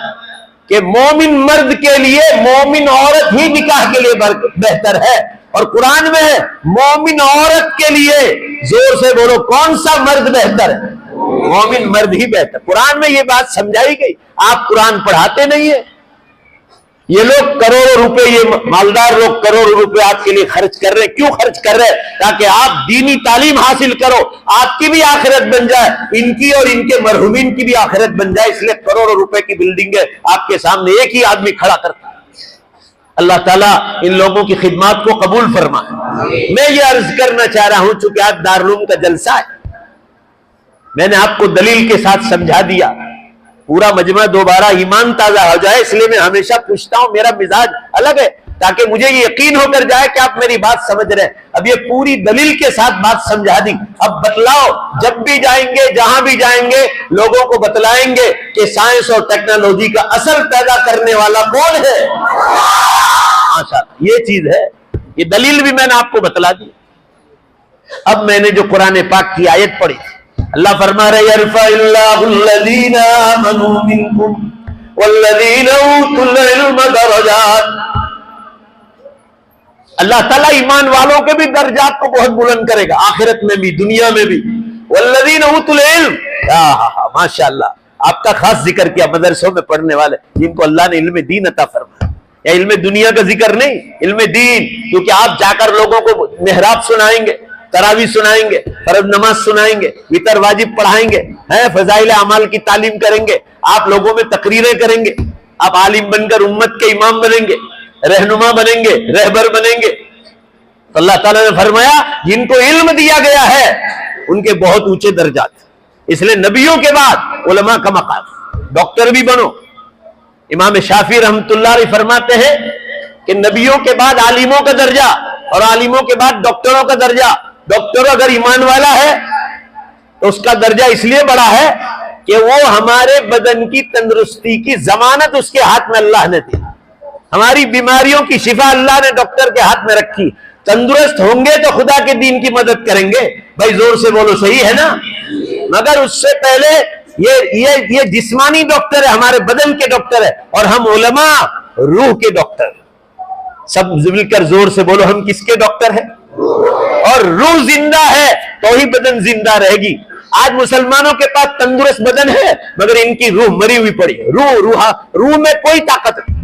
कि मोमिन मर्द के लिए मोमिन औरत ही निकाह के लिए बेहतर है, और कुरान में है मोमिन औरत के लिए, जोर से बोलो, कौन सा मर्द बेहतर है? मोमिन मर्द ही बेहतर। कुरान में ये बात समझाई गई। आप कुरान पढ़ाते नहीं है। ये लोग करोड़ों रुपए, ये मालदार लोग करोड़ों रुपए आपके लिए खर्च कर रहे हैं। क्यों खर्च कर रहे हैं? ताकि आप दीनी तालीम हासिल करो, आपकी भी आखिरत बन जाए, इनकी और इनके मरहुमीन की भी आखिरत बन जाए। इसलिए करोड़ों रुपए की बिल्डिंग है आपके सामने एक ही आदमी खड़ा करता है। अल्लाह ताला इन लोगों की खिदमत को कबूल फरमाए। मैं ये अर्ज करना चाह रहा हूं, चूंकि आज दारुल का जलसा है, मैंने आपको दलील के साथ समझा दिया, पूरा मजमा दोबारा ईमान ताजा हो जाए। इसलिए मैं हमेशा पूछता हूं, मेरा मिजाज अलग है, ताकि मुझे ये यकीन होकर जाए कि आप मेरी बात समझ रहे हैं। अब ये पूरी दलील के साथ बात समझा दी। अब बतलाओ, जब भी जाएंगे, जहां भी जाएंगे, लोगों को बतलाएंगे कि साइंस और टेक्नोलॉजी का असल पैदा करने वाला कौन है। माशाअल्लाह, ये चीज है। ये दलील भी मैंने आपको बतला दी। अब मैंने जो कुरान पाक की आयत पढ़ी, अल्लाह फरमा रहे यरफ़इल्लाहुल्लज़ीना आमनू मिनकुम वल्लज़ीना ऊतुल इल्म दरजात। अल्लाह ताला ईमान वालों के भी दर्जात को बहुत बुलंद करेगा, आखिरत में भी दुनिया में भी। वल्लज़ीना ऊतुल इल्म, माशाअल्लाह, आपका खास जिक्र किया मदरसों में पढ़ने वाले जिनको अल्लाह ने इल्म दीन अता फरमाया। या इल्म दुनिया का जिक्र नहीं, इल्म दीन, क्योंकि आप जाकर लोगों को मेहराब सुनाएंगे, तरावी सुनाएंगे, फर्ज नमाज सुनाएंगे, वितर वाजिब पढ़ाएंगे, हैं, फजाइल अमाल की तालीम करेंगे, आप लोगों में तकरीरें करेंगे, आप आलिम बनकर उम्मत के इमाम बनेंगे, रहनुमा बनेंगे, रहबर बनेंगे। तो अल्लाह ताला ने फरमाया जिनको इल्म दिया गया है उनके बहुत ऊंचे दर्जात। इसलिए नबियों के बाद उलमा का मकाम। डॉक्टर भी बनो। इमाम शाफी रहमतुल्लाह अलैह फरमाते हैं कि नबियों के बाद आलिमों का दर्जा और आलिमों के बाद डॉक्टरों का दर्जा। डॉक्टर अगर ईमान वाला है तो उसका दर्जा इसलिए बड़ा है कि वो हमारे बदन की तंदुरुस्ती की जमानत उसके हाथ में अल्लाह ने दी। हमारी बीमारियों की शिफा अल्लाह ने डॉक्टर के हाथ में रखी। तंदुरुस्त होंगे तो खुदा के दीन की मदद करेंगे। भाई जोर से बोलो, सही है ना? मगर उससे पहले ये जिस्मानी डॉक्टर है, हमारे बदन के डॉक्टर है, और हम उलमा रूह के डॉक्टर। सब मिलकर जोर से बोलो, हम किसके डॉक्टर हैं? और रूह जिंदा है तो ही बदन जिंदा रहेगी। आज मुसलमानों के पास तंदुरुस्त बदन है मगर इनकी रूह मरी हुई पड़ी है। रूह में कोई ताकत नहीं।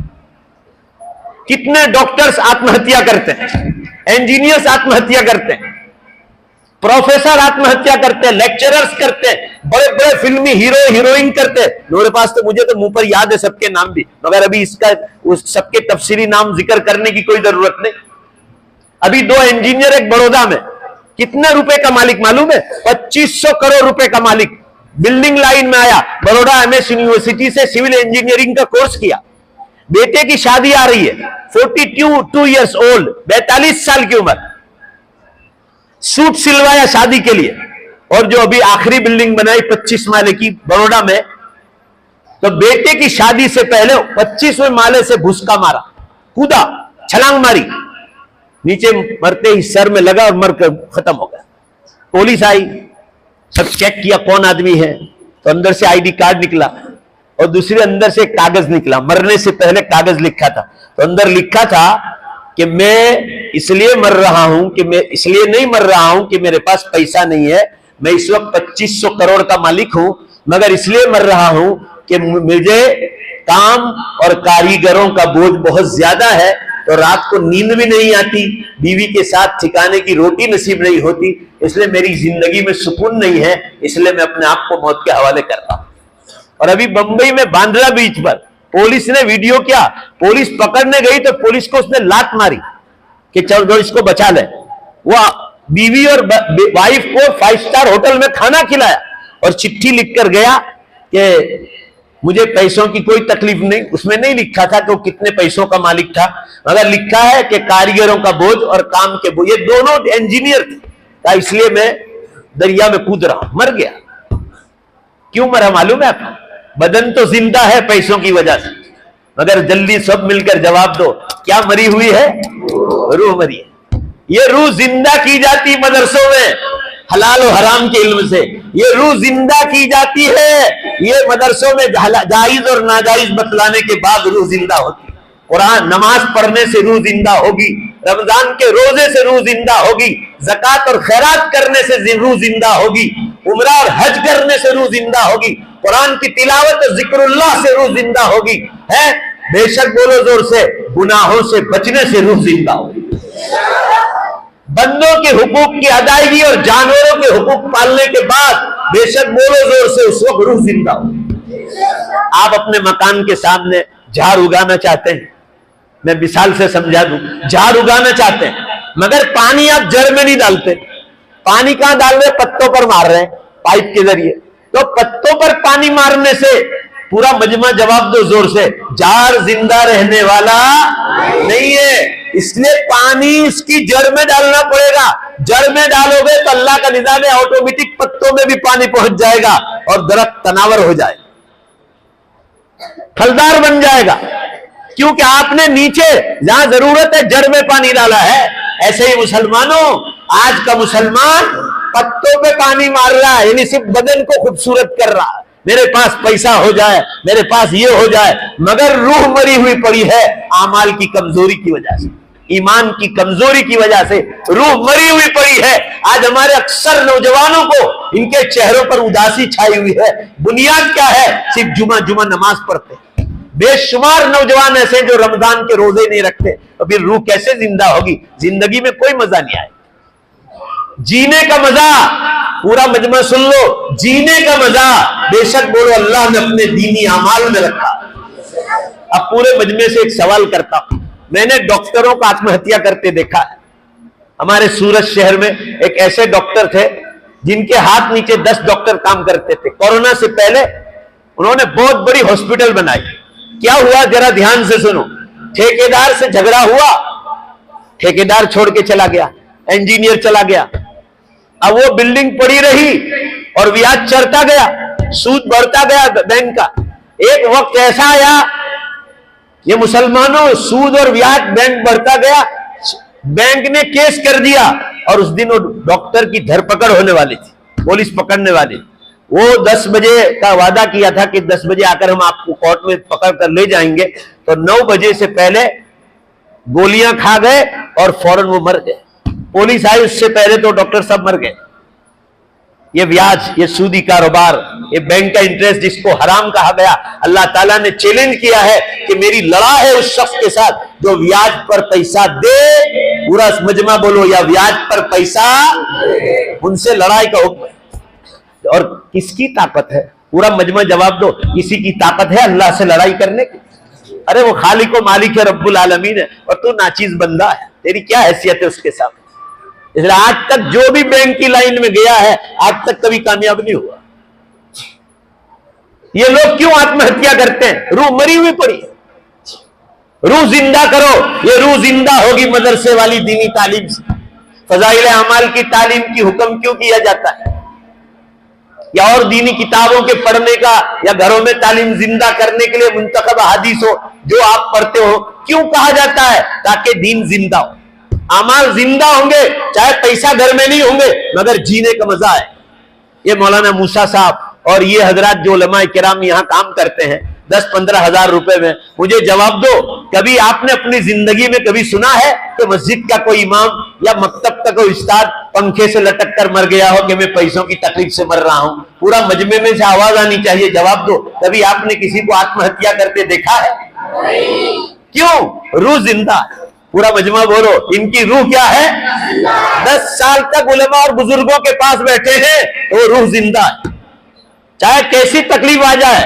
कितने डॉक्टर्स आत्महत्या करते हैं, इंजीनियर्स आत्महत्या करते हैं, प्रोफेसर आत्महत्या करते हैं, लेक्चरर्स करते हैं, बड़े बड़े फिल्मी हीरो हीरोइन करते हैं। मेरे पास तो मुझे तो मुंह पर याद है सबके नाम भी, मगर अभी इसका उस सबके तफसीली नाम जिक्र करने की कोई जरूरत नहीं। अभी 2 इंजीनियर एक बड़ौदा में, कितने रुपए का मालिक मालूम है? 2500 करोड़ रुपए का मालिक। बिल्डिंग लाइन में आया, बड़ौदा एमएस यूनिवर्सिटी से सिविल इंजीनियरिंग का कोर्स किया। बेटे की शादी आ रही है, 42 ईयर्स ओल्ड, 42 साल की उम्र। सूट सिलवाया शादी के लिए, और जो अभी आखिरी बिल्डिंग बनाई 25 माले की बड़ौदा में, तो बेटे की शादी से पहले 25वें माले से भुसका मारा, कूदा, छलांग मारी, नीचे मरते ही सर में लगा और मरकर खत्म हो गया। पुलिस आई, सब चेक किया कौन आदमी है, तो अंदर से आईडी कार्ड निकला और दूसरे अंदर से कागज निकला। मरने से पहले कागज लिखा था, तो अंदर लिखा था कि मैं इसलिए मर रहा हूं कि मैं इसलिए नहीं मर रहा हूं कि मेरे पास पैसा नहीं है, मैं इस वक्त 2500 करोड़ का मालिक हूं, मगर इसलिए मर रहा हूं कि मुझे काम और कारीगरों का बोझ बहुत ज्यादा है, तो रात को नींद भी नहीं आती, बीवी के साथ ठिकाने की रोटी नसीब नहीं होती, इसलिए मेरी जिंदगी में सुकून नहीं है, इसलिए मैं अपने आप को मौत के हवाले कर रहा हूं। और अभी बंबई में बांद्रा बीच पर पुलिस ने वीडियो किया, पुलिस पकड़ने गई तो पुलिस को उसने लात मारी कि चलो इसको बचा ले। वो बीवी और वाइफ को 5 स्टार होटल में खाना खिलाया और चिट्ठी लिखकर गया कि मुझे पैसों की कोई तकलीफ नहीं। उसमें नहीं लिखा था कि वो कितने पैसों का मालिक था, मगर लिखा है कि कारीगरों का बोझ और काम के बोझ, ये दोनों इंजीनियर थे, इसलिए मैं दरिया में कूद रहा हूं। मर गया। क्यों मरा मालूम है आपको? बदन तो जिंदा है पैसों की वजह से, मगर जल्दी सब मिलकर जवाब दो, क्या मरी हुई है? रूह मरी है। ये रूह जिंदा की जाती मदरसों में हलाल और हराम के इल्म से, ये रूह जिंदा की जाती है। ये मदरसों में जायज और नाजायज बतलाने के बाद रूह जिंदा होती है। कुरान नमाज पढ़ने से रूह जिंदा होगी, रमजान के रोजे से रूह जिंदा होगी, ज़कात और खैरात करने से रूह जिंदा होगी, उम्रा और हज करने से रूह जिंदा होगी, कुरान की तिलावत और जिक्रुल्लाह से रूह जिंदा होगी, है बेशक बोलो जोर से, गुनाहों से बचने से रूह जिंदा होगी। बंदों के हुकूक की अदायगी और जानवरों के हुकूक पालने के बाद बेशक बोलो जोर से, उस वक्त रूह जिंदा होगी। आप अपने मकान के सामने झाड़ उगाना चाहते हैं, मैं मिसाल से समझा दूं, झाड़ उगाना चाहते हैं मगर पानी आप जड़ में नहीं डालते, पानी कहां डाल रहे, पत्तों पर मार रहे हैं पाइप के जरिए, तो पत्तों पर पानी मारने से पूरा मजमा जवाब दो जोर से, झाड़ जिंदा रहने वाला नहीं है, इसलिए पानी इसकी जड़ में डालना पड़ेगा। जड़ में डालोगे तो अल्लाह का निजाम है, ऑटोमेटिक पत्तों में भी पानी पहुंच जाएगा और दरख्त तनावर हो जाएगा, फलदार बन जाएगा, क्योंकि आपने नीचे जहां जरूरत है जड़ में पानी डाला है। ऐसे ही मुसलमानों, आज का मुसलमान पत्तों पे पानी मार रहा है, यानी सिर्फ बदन को खूबसूरत कर रहा है, मेरे पास पैसा हो जाए, मेरे पास ये हो जाए, मगर रूह मरी हुई पड़ी है आमाल की कमजोरी की वजह से, ईमान की कमजोरी की वजह से रूह मरी हुई पड़ी है। आज हमारे अक्सर नौजवानों को इनके चेहरों पर उदासी छाई हुई है। बुनियाद क्या है? सिर्फ जुमा जुमा नमाज पढ़ते। बेशुमार नौजवान ऐसे जो रमजान के रोजे नहीं रखते, तो फिर रूह कैसे जिंदा होगी? जिंदगी में कोई मजा नहीं आए। जीने का मजा पूरा मजमा सुन लो, जीने का मजा बेशक बोलो अल्लाह ने अपने दीनी अमाल में रखा। अब पूरे मजमे से एक सवाल करता हूं, मैंने डॉक्टरों को आत्महत्या करते देखा है। हमारे सूरत शहर में एक ऐसे डॉक्टर थे जिनके हाथ नीचे 10 डॉक्टर काम करते थे। कोरोना से पहले उन्होंने बहुत बड़ी हॉस्पिटल बनाई। क्या हुआ जरा ध्यान से सुनो, ठेकेदार से झगड़ा हुआ, ठेकेदार छोड़ के चला गया, इंजीनियर चला गया। अब वो बिल्डिंग पड़ी रही और ब्याज चढ़ता गया, सूद बढ़ता गया बैंक का। एक वक्त ऐसा आया, ये मुसलमानों, सूद और ब्याज बैंक बढ़ता गया, बैंक ने केस कर दिया और उस दिन वो डॉक्टर की धरपकड़ होने वाली थी, पुलिस पकड़ने वाली। वो 10 बजे का वादा किया था कि 10 बजे आकर हम आपको कोर्ट में पकड़ कर ले जाएंगे, तो 9 बजे से पहले गोलियां खा गए और फौरन वो मर गए। पुलिस आई उससे पहले तो डॉक्टर सब मर गए। ये ब्याज, ये सूदी कारोबार, ये बैंक का इंटरेस्ट जिसको हराम कहा गया, अल्लाह ताला ने चैलेंज किया है कि मेरी लड़ाई है उस शख्स के साथ जो ब्याज पर पैसा दे। पूरा मजमा बोलो, या ब्याज पर पैसा, उनसे लड़ाई का हुक्म है। और किसकी ताकत है? पूरा मजमा जवाब दो, किसी की ताकत है अल्लाह से लड़ाई करने की? अरे वो खालिक व मालिक है, रब्बुल आलमीन है, और तू नाचीज बंदा है, तेरी क्या हैसियत है उसके साथ? इसलिए आज तक जो भी बैंक की लाइन में गया है, आज तक कभी कामयाब नहीं हुआ। ये लोग क्यों आत्महत्या करते हैं? रूह मरी हुई पड़ी है। रूह जिंदा करो, ये रूह जिंदा होगी मदरसे वाली दीनी तालीम से। फजाइल अमाल की तालीम की हुक्म क्यों किया जाता है? या और दीनी किताबों के पढ़ने का, या घरों में तालीम जिंदा करने के लिए मुंतखब हदीस हो जो आप पढ़ते हो, क्यों कहा जाता है? ताकि दीन जिंदा हो, अमाल जिंदा होंगे, चाहे पैसा घर में नहीं होंगे, मगर जीने का मजा है। ये मौलाना मूसा साहब और ये हजरात जो उलमा किराम यहाँ काम करते हैं 10-15 हजार रुपए में, मुझे जवाब दो, कभी आपने अपनी जिंदगी में कभी सुना है कि मस्जिद का कोई इमाम या मकतब का कोई उस्ताद पंखे से लटक कर मर गया हो कि मैं पैसों की तकलीफ से मर रहा हूं? पूरा मजमे में से आवाज आनी चाहिए, जवाब दो, कभी आपने किसी को आत्महत्या करते देखा है? क्यों? रूह जिंदा है। पूरा मजमा बोलो, इनकी रूह क्या है? 10 साल तक उलमा और बुजुर्गों के पास बैठे हैं तो रूह जिंदा है। चाहे कैसी तकलीफ आ जाए,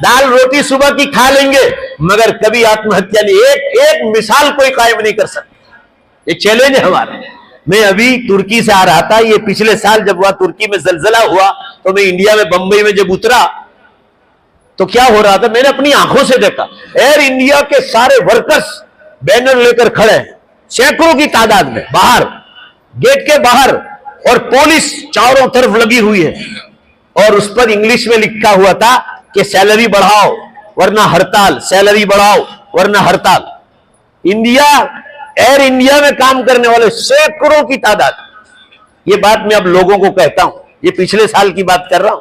दाल रोटी सुबह की खा लेंगे, मगर कभी आत्महत्या नहीं। एक मिसाल कोई कायम नहीं कर सकता। ये चैलेंज है हमारा। मैं अभी तुर्की से आ रहा था, ये पिछले साल जब वहां तुर्की में जलजला हुआ तो मैं इंडिया में बंबई में जब उतरा तो क्या हो रहा था, मैंने अपनी आंखों से देखा। एयर इंडिया के सारे वर्कर्स बैनर लेकर खड़े हैं, सैकड़ों की तादाद में, बाहर गेट के बाहर, और पुलिस चारों तरफ लगी हुई है, और उस पर इंग्लिश में लिखा हुआ था कि सैलरी बढ़ाओ वरना हड़ताल, सैलरी बढ़ाओ वरना हड़ताल। इंडिया, एयर इंडिया में काम करने वाले सैकड़ों की तादाद। ये बात मैं अब लोगों को कहता हूं, ये पिछले साल की बात कर रहा हूं।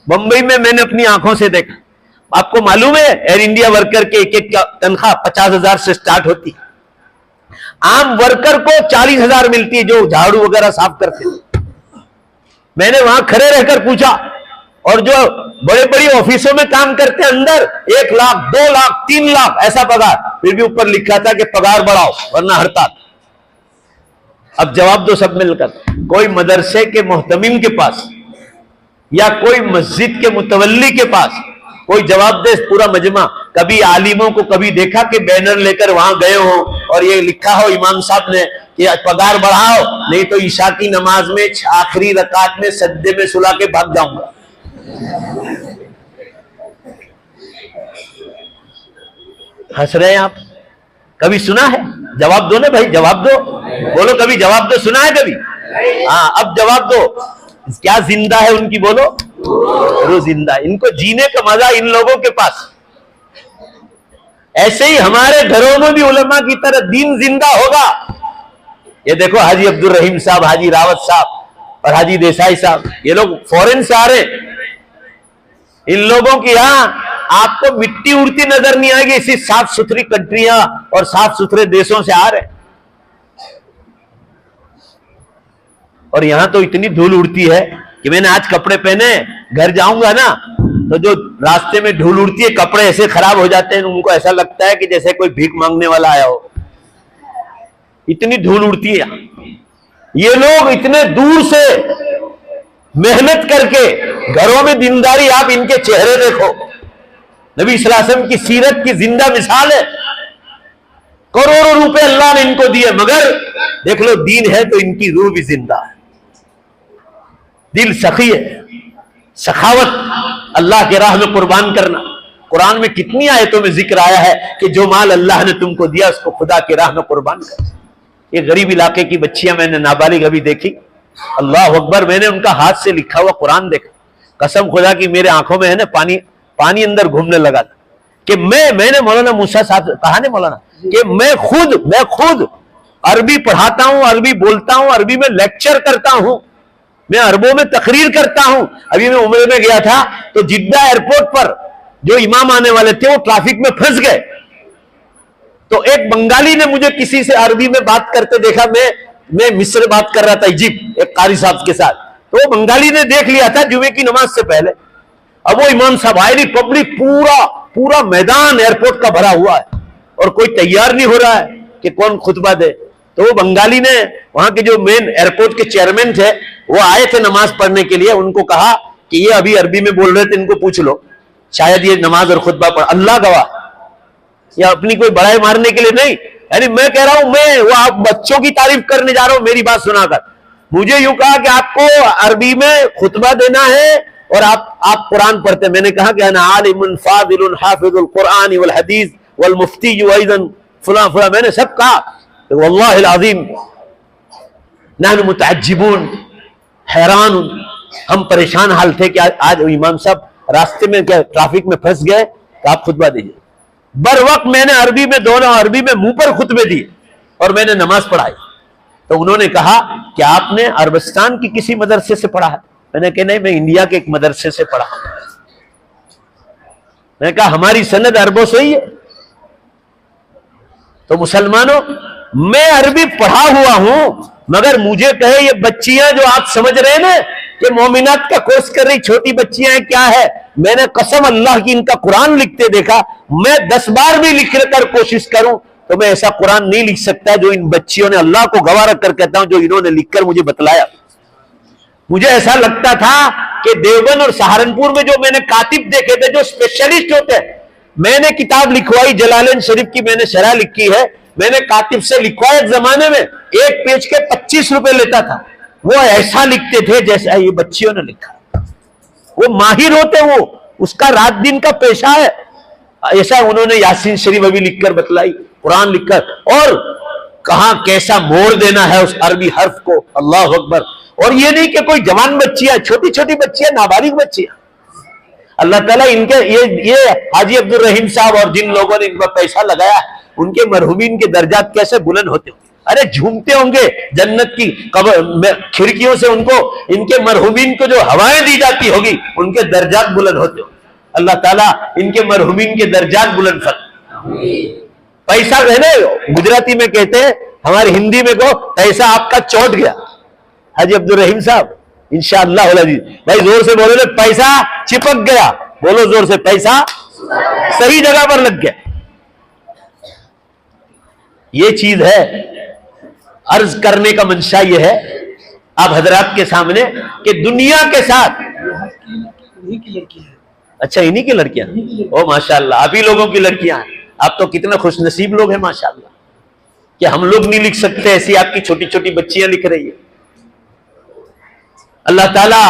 बंबई में मैंने अपनी आंखों से देखा। आपको मालूम है एयर इंडिया वर्कर के एक तनख्वाह 50,000 से स्टार्ट होती है। आम वर्कर को 40,000 मिलती है जो झाड़ू वगैरह साफ करते हैं। मैंने वहां खड़े रहकर पूछा, और जो बड़े बड़ी ऑफिसों में काम करते हैं अंदर 1 लाख 2 लाख 3 लाख ऐसा पगार, फिर भी ऊपर लिखा था कि पगार बढ़ाओ वरना हड़ताल। अब जवाब दो सब मिलकर, कोई मदरसे के मोहतमिम के पास या कोई मस्जिद के मुतवल्ली के पास कोई जवाब दे। पूरा मजमा कभी आलिमों को कभी देखा कि बैनर लेकर वहां गए हो और ये लिखा हो इमाम साहब ने कि पगार बढ़ाओ, नहीं तो ईशा की नमाज में आखिरी रकात में सज्जे में सुला के भाग जाऊंगा। हंस रहे हैं आप? कभी सुना है? जवाब दो ना भाई, जवाब दो, बोलो कभी जवाब दो, सुना है कभी? हाँ, अब जवाब दो, क्या जिंदा है उनकी, बोलो रूह जिंदा। इनको जीने का मजा इन लोगों के पास। ऐसे ही हमारे घरों में भी उलमा की तरह दीन जिंदा होगा। ये देखो हाजी अब्दुल रहीम साहब, हाजी रावत साहब और हाजी देसाई साहब, ये लोग फॉरेन से आ रहे। इन लोगों की यहां आपको मिट्टी उड़ती नजर नहीं आएगी, इसी साफ सुथरी कंट्रियां और साफ सुथरे देशों से आ रहे। और यहां तो इतनी धूल उड़ती है कि मैंने आज कपड़े पहने, घर जाऊंगा ना तो जो रास्ते में धूल उड़ती है, कपड़े ऐसे खराब हो जाते हैं, उनको ऐसा लगता है कि जैसे कोई भीख मांगने वाला आया हो, इतनी धूल उड़ती है। ये लोग इतने दूर से मेहनत करके घरों में दीनदारी, आप इनके चेहरे देखो, नबी सल्लल्लाहु अलैहि वसल्लम की सीरत की जिंदा मिसाल है। करोड़ों रुपए अल्लाह ने इनको दिए, मगर देख लो दीन है तो इनकी रूह भी जिंदा है, दिल सखी है, सखावत, अल्लाह के राह में कुर्बान करना। कुरान में कितनी आयतों में जिक्र आया है कि जो माल अल्लाह ने तुमको दिया उसको खुदा के राह में कुर्बान कर। ये गरीब इलाके की बच्चियां मैंने नाबालिग अभी देखी, अल्लाह अकबर, मैंने उनका हाथ से लिखा हुआ कुरान देखा, कसम खुदा की मेरे आंखों में है ना पानी अंदर घूमने लगा था कि मैंने मौलाना मूसा साहब कहा ना, मौलाना कि मैं खुद अरबी पढ़ाता हूं, अरबी बोलता हूं, अरबी में लेक्चर करता हूं, मैं अरबों में तकरीर करता हूं। अभी मैं उम्रे में गया था तो जिद्दा एयरपोर्ट पर जो इमाम आने वाले थे वो ट्रैफिक में फंस गए, तो एक बंगाली ने मुझे किसी से अरबी में बात करते देखा, मैं मिस्र बात कर रहा था इजिप्ट एक कारी साहब के साथ, तो वो बंगाली ने देख लिया था जुमे की नमाज से पहले। अब वो इमाम साहब आए, पब्लिक पूरा मैदान एयरपोर्ट का भरा हुआ है और कोई तैयार नहीं हो रहा है कि कौन खुतबा दे। तो वो बंगाली ने, वहां के जो मेन एयरपोर्ट के चेयरमैन थे, वो आए थे नमाज पढ़ने के लिए, उनको कहा कि ये अभी अरबी में बोल रहे थे, इनको पूछ लो, शायद ये नमाज और खुतबा पढ़। अल्लाह गवाह, या अपनी कोई बड़ाई मारने के लिए नहीं, यानी मैं कह रहा हूं, मैं वो आप बच्चों की तारीफ करने जा रहा हूं मेरी बात सुनाकर। मुझे यूं कहा कि आपको अरबी में खुतबा देना है और आप कुरान पढ़ते। मैंने कहा कि अना आलिमुन फादिलुन हाफिजुल कुरान वल हदीस वल मुफ्ती अयदन फुला फुला, मैंने सब कहा। तो वल्लाहिल अज़ीम नहनु मुतअज्जिबून, हैरान, हम परेशान हाल थे कि आज इमाम साहब रास्ते में क्या ट्रैफिक में फंस गए, तो आप खुतबा दीजिए। बर वक्त मैंने अरबी में, दोनों अरबी में मुंह पर खुतबे दिए और मैंने नमाज पढ़ाई। तो उन्होंने कहा कि आपने अरबस्तान की किसी मदरसे से पढ़ा है? मैंने कहा नहीं, मैं इंडिया के एक मदरसे से पढ़ा। मैंने कहा हमारी सनद अरबों से ही है। तो मुसलमानों, मैं अरबी पढ़ा हुआ हूं, मगर मुझे कहे ये बच्चियां जो आप समझ रहे हैं ना कि मोमिनात का कोर्स कर रही छोटी बच्चियां हैं, क्या है, मैंने कसम अल्लाह की इनका कुरान लिखते देखा। मैं 10 बार भी लिख कर कोशिश करूं तो मैं ऐसा कुरान नहीं लिख सकता जो इन बच्चियों ने, अल्लाह को गवाह रखकर कहता हूं, जो इन्होंने लिखकर मुझे बतलाया। मुझे ऐसा लगता था कि देवबंद और सहारनपुर में जो मैंने कातिब देखे थे, जो स्पेशलिस्ट होते हैं, मैंने किताब लिखवाई, जलालैन शरीफ की मैंने शरह लिखी है, मैंने कातिब से लिखवाया। एक जमाने में एक पेज के 25 रुपए लेता था, वो ऐसा लिखते थे जैसा ये बच्चियों ने लिखा। वो माहिर होते, वो उसका रात दिन का पेशा है। ऐसा उन्होंने यासीन शरीफ अभी लिखकर बतलाई, कुरान लिखकर, और कहां कैसा मोड़ देना है उस अरबी हर्फ को, अल्लाह अकबर। और ये नहीं कि कोई जवान बच्चियां, छोटी छोटी बच्चियां, नाबालिग बच्चियां, अल्लाह ताला इनके ये हाजी अब्दुल रहीम साहब और जिन लोगों ने इन पर पैसा लगाया, उनके मरहूमीन के दर्जात कैसे बुलंद होते होंगे। अरे झूमते होंगे जन्नत की खिड़कियों से, उनको इनके मरहूमीन को जो हवाएं दी जाती होगी, उनके दर्जात बुलंद होते होंगे। अल्लाह ताला इनके मरहूमीन के दर्जात बुलंद फरमाए। पैसा है, गुजराती में कहते हैं, हमारी हिंदी में को पैसा आपका चौट गया। हाजी अब्दुल रहीम साहब इंशाअल्लाह भाई जोर से बोलो ना, पैसा चिपक गया, बोलो जोर से, पैसा सही जगह पर लग गया। ये चीज है। अर्ज करने का मंशा ये है आप हजरात के सामने कि दुनिया के साथ, अच्छा इन्हीं की लड़कियां, ओ माशाअल्लाह, आप ही लोगों की लड़कियां हैं। आप तो कितने खुशनसीब लोग हैं माशाअल्लाह, कि हम लोग नहीं लिख सकते, ऐसी आपकी छोटी छोटी बच्चियां लिख रही है। अल्लाह ताला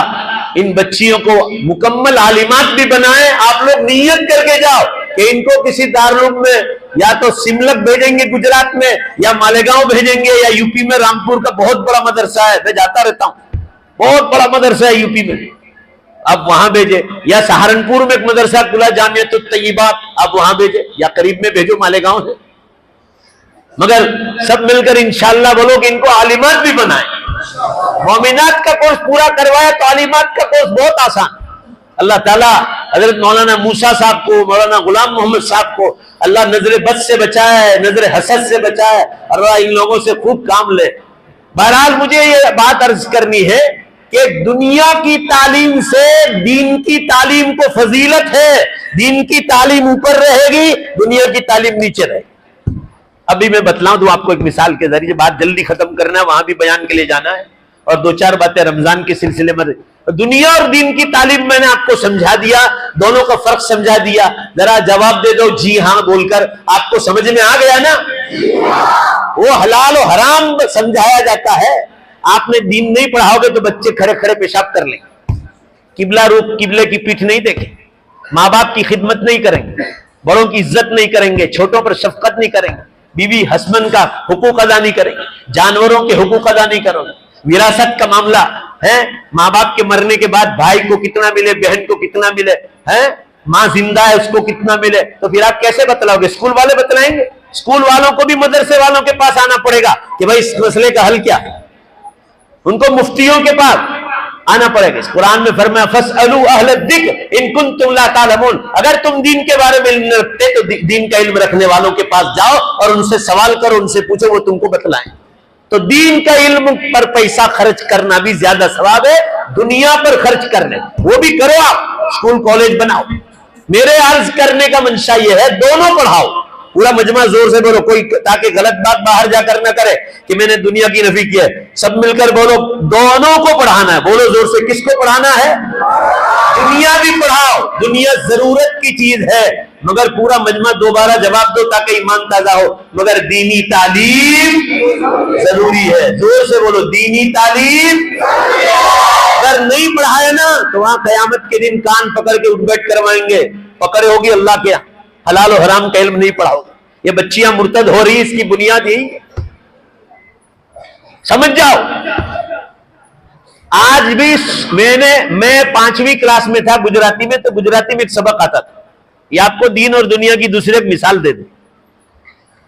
इन बच्चियों को मुकम्मल आलिमात भी बनाए। आप लोग नियत करके जाओ कि इनको किसी दारुल में या तो सिमलक भेजेंगे गुजरात में, या मालेगांव भेजेंगे, या यूपी में रामपुर का बहुत बड़ा मदरसा है, मैं जाता रहता हूं, बहुत बड़ा मदरसा है यूपी में, आप वहां भेजे, या सहारनपुर में एक मदरसा खुला जामियतुत तय्यबा, आप वहां भेजे, या करीब में भेजो मालेगांव से। मगर सब मिलकर इंशाअल्लाह बोलो कि इनको आलिमात भी बनाए। मोमिनात का कोर्स पूरा करवाया तो आलिमात का कोर्स बहुत आसान। अल्लाह ताला हजरत मौलाना मूसा साहब को, मौलाना गुलाम मोहम्मद साहब को अल्लाह नजर बद से बचाए, नजर हसद से बचाए, और अल्लाह इन लोगों से खूब काम ले। बहरहाल मुझे ये बात अर्ज करनी है कि दुनिया की तालीम से दीन की तालीम को फजीलत है। दीन की तालीम ऊपर रहेगी, दुनिया की तालीम नीचे रहेगी। अभी मैं बतलाऊं तो आपको एक मिसाल के जरिए, बात जल्दी खत्म करना है, वहां भी बयान के लिए जाना है, और दो चार बातें रमजान के सिलसिले में। दुनिया और दीन की तालीम मैंने आपको समझा दिया, दोनों का फर्क समझा दिया। जरा जवाब दे दो जी हाँ बोलकर, आपको समझ में आ गया ना? वो हलाल और हराम समझाया जाता है। आपने दीन नहीं पढ़ाओगे तो बच्चे खड़े खड़े पेशाब कर लेंगे, किबला रूप किबले की पीठ नहीं देखें, माँ बाप की खिदमत नहीं करेंगे, बड़ों की इज्जत नहीं करेंगे, छोटों पर शफकत नहीं करेंगे, बीवी हस्बैंड का हुकूक अदा नहीं करेंगे, जानवरों के हुकूक अदा नहीं करोगे। विरासत का मामला है, माँ बाप के मरने के बाद भाई को कितना मिले, बहन को कितना मिले, है माँ जिंदा है उसको कितना मिले, तो फिर आप कैसे बतलाओगे? स्कूल वाले बतलाएंगे। स्कूल वालों को भी मदरसे वालों के पास आना पड़ेगा कि भाई इस मसले का हल क्या है। उनको मुफ्तियों के पास आना पड़ेगा। कुरान में फरमाया फसअलू अहल जिक्र इन कुंतुम ला तालमून, अगर तुम दीन के बारे में इल्म रखते तो दीन का इल्म रखने वालों के पास जाओ और उनसे सवाल करो, उनसे पूछो, वो तुमको बतलाएं। तो दीन का इल्म पर पैसा खर्च करना भी ज्यादा सवाब है दुनिया पर खर्च करने, वो भी करो आप, स्कूल कॉलेज बनाओ। मेरे अर्ज करने का मंशा यह है दोनों पढ़ाओ। पूरा मजमा जोर से बोलो, कोई ताकि गलत बात बाहर जाकर ना करे कि मैंने दुनिया की नफी की है। सब मिलकर बोलो दोनों को पढ़ाना है। बोलो जोर से, किसको पढ़ाना है? दुनिया भी पढ़ाओ, दुनिया जरूरत की चीज है, मगर पूरा मजमा दोबारा जवाब दो ताकि ईमान ताजा हो। मगर दीनी तालीम जरूरी है। जोर से बोलो, दीनी तालीम अगर नहीं पढ़ाया ना तो वहां कयामत के दिन कान पकड़ के उठ बैठ करवाएंगे। पकड़े होगी अल्लाह के यहाँ, हलाल और हराम का इल्म नहीं पढ़ाओगे। ये बच्चियां मुर्तद हो रही, इसकी बुनियाद यही है, समझ जाओ। आज भी मैं 5वीं क्लास में था गुजराती में, तो गुजराती में एक सबक आता था। ये आपको दीन और दुनिया की दूसरी एक मिसाल दे दूं।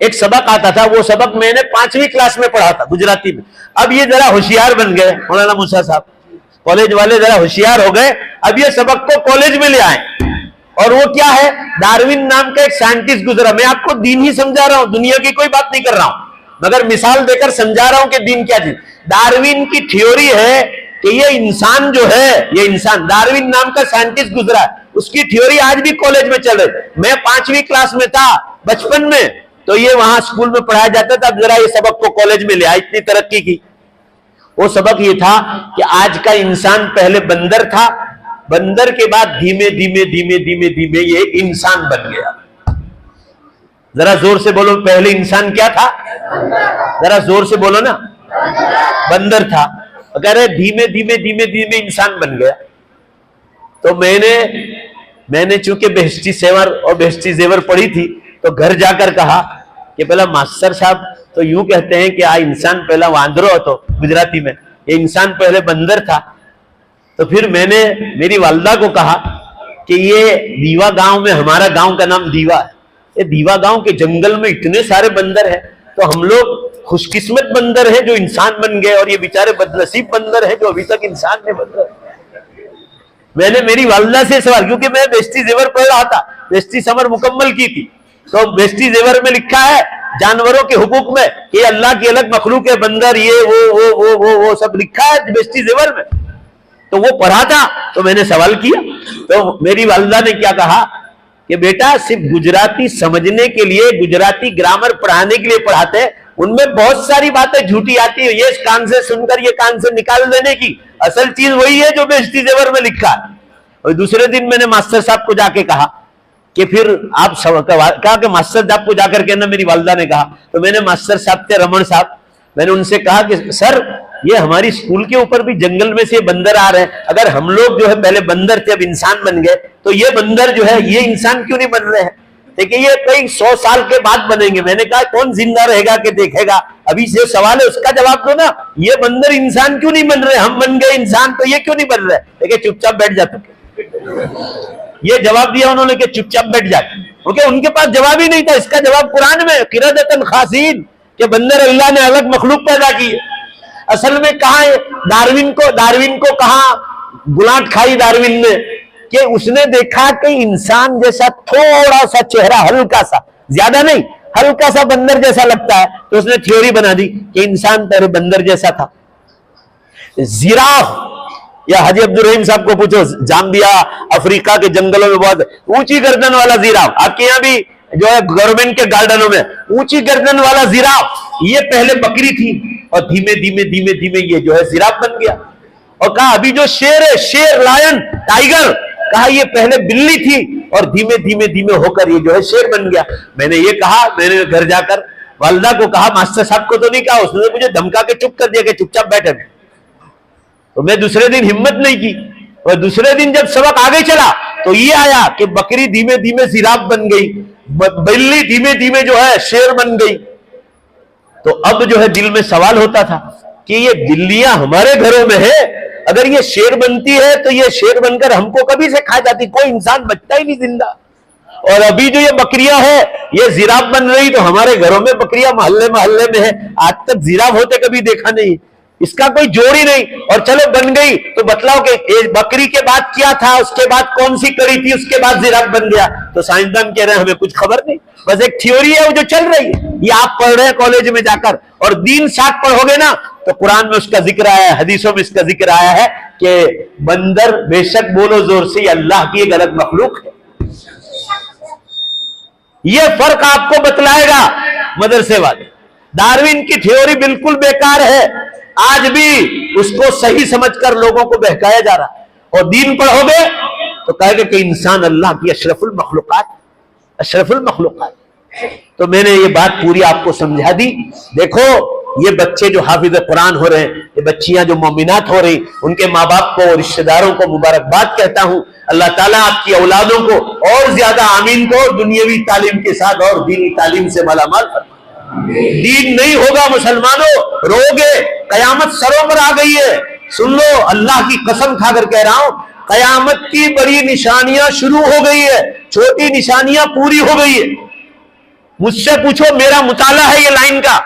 एक सबक आता था, वो सबक मैंने 5वीं क्लास में पढ़ा था गुजराती में। अब ये जरा होशियार बन गए मौलाना मूसा साहब, कॉलेज वाले जरा होशियार हो गए, अब ये सबक को कॉलेज में ले आए। और वो क्या है, डार्विन नाम का एक साइंटिस्ट गुजरा। मैं आपको दीन ही समझा रहा हूं, दुनिया की कोई बात नहीं कर रहा हूं, मगर मिसाल देकर समझा रहा हूं कि दीन क्या चीज। डार्विन की थ्योरी है कि ये इंसान जो है, ये इंसान, डार्विन नाम का साइंटिस्ट गुजरा, उसकी थ्योरी आज भी कॉलेज में चल रही। मैं 5वीं क्लास में था बचपन में, तो ये वहां स्कूल में पढ़ाया जाता था। अब जरा ये सबक को कॉलेज में ले आया, इतनी तरक्की की। वो सबक ये था कि आज का इंसान पहले बंदर था, बंदर के बाद धीमे धीमे धीमे धीमे धीमे ये इंसान बन गया। जरा जोर से बोलो, पहले इंसान क्या था? जरा जोर से बोलो ना, बंदर था। अगर धीमे धीमे धीमे धीमे इंसान बन गया। तो मैंने चूंकि बेहस्ती सेवर और बेहस्ती जेवर पढ़ी थी, तो घर जाकर कहा कि पहला मास्टर साहब तो यूं कहते हैं कि आ इंसान पहला वांदरो हो, गुजराती में, ये इंसान पहले बंदर था। तो फिर मैंने मेरी वालदा को कहा कि ये दीवा गांव में, हमारा गांव का नाम दीवा है, ये दीवा गांव के जंगल में इतने सारे बंदर हैं, तो हम लोग खुशकिस्मत बंदर हैं जो इंसान बन गए, और ये बेचारे बदनसीब बंदर हैं जो अभी तक इंसान नहीं बन रहे। मैंने मेरी वालदा से सवाल, क्योंकि मैं बेहस्ती जेवर पढ़ रहा था, बेहस्ती समर मुकम्मल की थी, तो बेहस्ती जेवर में लिखा है जानवरों के हुकूक में कि अल्लाह की अलग मखलूक है, बंदर ये वो सब लिखा है बेहस्ती जेवर में। तो वो पढ़ा था, तो मैंने सवाल किया, तो मेरी वालिदा ने क्या कहा कि बेटा सिर्फ गुजराती समझने के लिए, गुजराती ग्रामर पढ़ाने के लिए पढ़ाते हैं, उनमें बहुत सारी बातें झूठी आती है, ये इस कान से सुनकर ये कान से निकाल देने की, असल चीज वही है जो बेइज्जती ज़ेवर में लिखा है। और दूसरे दिन मैंने मास्टर साहब को जाके कहा कि फिर आप कहा कि मास्टर साहब को जाकर के ना, मेरी वालिदा ने कहा, तो मैंने मास्टर साहब थे रमन साहब, मैंने उनसे कहा कि सर ये हमारी स्कूल के ऊपर भी जंगल में से बंदर आ रहे हैं, अगर हम लोग जो है पहले बंदर थे अब इंसान बन गए, तो ये बंदर जो है ये इंसान क्यों नहीं बन रहे हैं? देखिए ये कई 100 साल के बाद बनेंगे। मैंने कहा कौन जिंदा रहेगा कि देखेगा, अभी जो सवाल है उसका जवाब दो ना, ये बंदर इंसान क्यों नहीं बन रहे, हम बन गए इंसान तो ये क्यों नहीं बन रहे? देखिए चुपचाप बैठ जाते, ये जवाब दिया उन्होंने कि चुपचाप बैठ जाते, क्योंकि उनके पास जवाब ही नहीं था। इसका जवाब कुरान में किरदतन खासीन, कि बंदर अल्लाह ने अलग मखलूक पैदा की है। असल में कहा है डार्विन को कहा गुलाट खाई डार्विन ने कि उसने देखा कि इंसान जैसा थोड़ा सा चेहरा, हल्का सा, ज्यादा नहीं, हल्का सा बंदर जैसा लगता है, तो उसने थ्योरी बना दी कि इंसान पहले बंदर जैसा था। जिराफ, या हाजी अब्दुल रहीम साहब को पूछो, जाम्बिया अफ्रीका के जंगलों में बहुत ऊंची गर्दन वाला जिराफ, आपके यहाँ भी जो है गवर्नमेंट के गार्डनों में ऊंची गर्दन वाला जिराफ, ये पहले बकरी थी और धीमे धीमे धीमे धीमे ये जो है जिराफ बन गया। और कहा अभी जो शेर है, शेर, लायन, टाइगर, कहा ये पहले बिल्ली थी और धीमे धीमे धीमे होकर ये जो है शेर बन गया। मैंने ये कहा, मैंने घर जाकर वालिदा को कहा, मास्टर साहब को तो नहीं कहा, उसने मुझे धमका के चुप कर दिया कि चुपचाप बैठे। तो मैं दूसरे दिन हिम्मत नहीं की, और दूसरे दिन जब सबक आगे चला तो ये आया कि बकरी धीमे धीमे जिराफ बन गई, बिल्ली धीमे धीमे जो है शेर बन गई। तो अब जो है दिल में सवाल होता था कि ये बिल्लियां हमारे घरों में है, अगर ये शेर बनती है तो ये शेर बनकर हमको कभी से खा जाती, कोई इंसान बचता ही नहीं जिंदा। और अभी जो ये बकरियां है ये जिराफ बन रही, तो हमारे घरों में बकरियां मोहल्ले मोहल्ले में है, आज तक जिराफ होते कभी देखा नहीं, इसका कोई जोड़ ही नहीं। और चलो बन गई तो बतलाओ कि बकरी के बाद क्या था, उसके बाद कौन सी कड़ी थी, उसके बाद जिराफ बन गया। तो साइंसदान कह रहे हैं हमें कुछ खबर नहीं, बस एक थ्योरी है वो जो चल रही है, ये आप पढ़ रहे हैं कॉलेज में जाकर, और दीन साथ पढ़ोगे ना तो कुरान में उसका जिक्र आया है, हदीसों में इसका जिक्र आया है कि बंदर बेशक बोलो जोर से अल्लाह की एक अलग मखलूक है। यह फर्क आपको बतलाएगा मदरसे वाले। डार्विन की थ्योरी बिल्कुल बेकार है, आज भी उसको सही समझकर लोगों को बहकाया जा रहा है। और दीन पढ़ोगे तो कहेगा कि इंसान अल्लाह की अशरफुल मखलूकात। तो मैंने ये बात पूरी आपको समझा दी। देखो ये बच्चे जो हाफिज कुरान हो रहे हैं, ये बच्चियां जो मोमिनात हो रही, उनके माँ बाप को, रिश्तेदारों को मुबारकबाद कहता हूं। अल्लाह ताला आपकी औलादों को और ज्यादा आमीन को दुनियावी तालीम के साथ और दीनी तालीम से मालामाल फरमाए। दीन नहीं होगा मुसलमानों, रोगे, कयामत सरों पर आ गई है। सुन लो, अल्लाह की कसम खाकर कह रहा हूं, कयामत की बड़ी निशानियां शुरू हो गई है, छोटी निशानियां पूरी हो गई है। मुझसे पूछो, मेरा मुताला है ये लाइन का,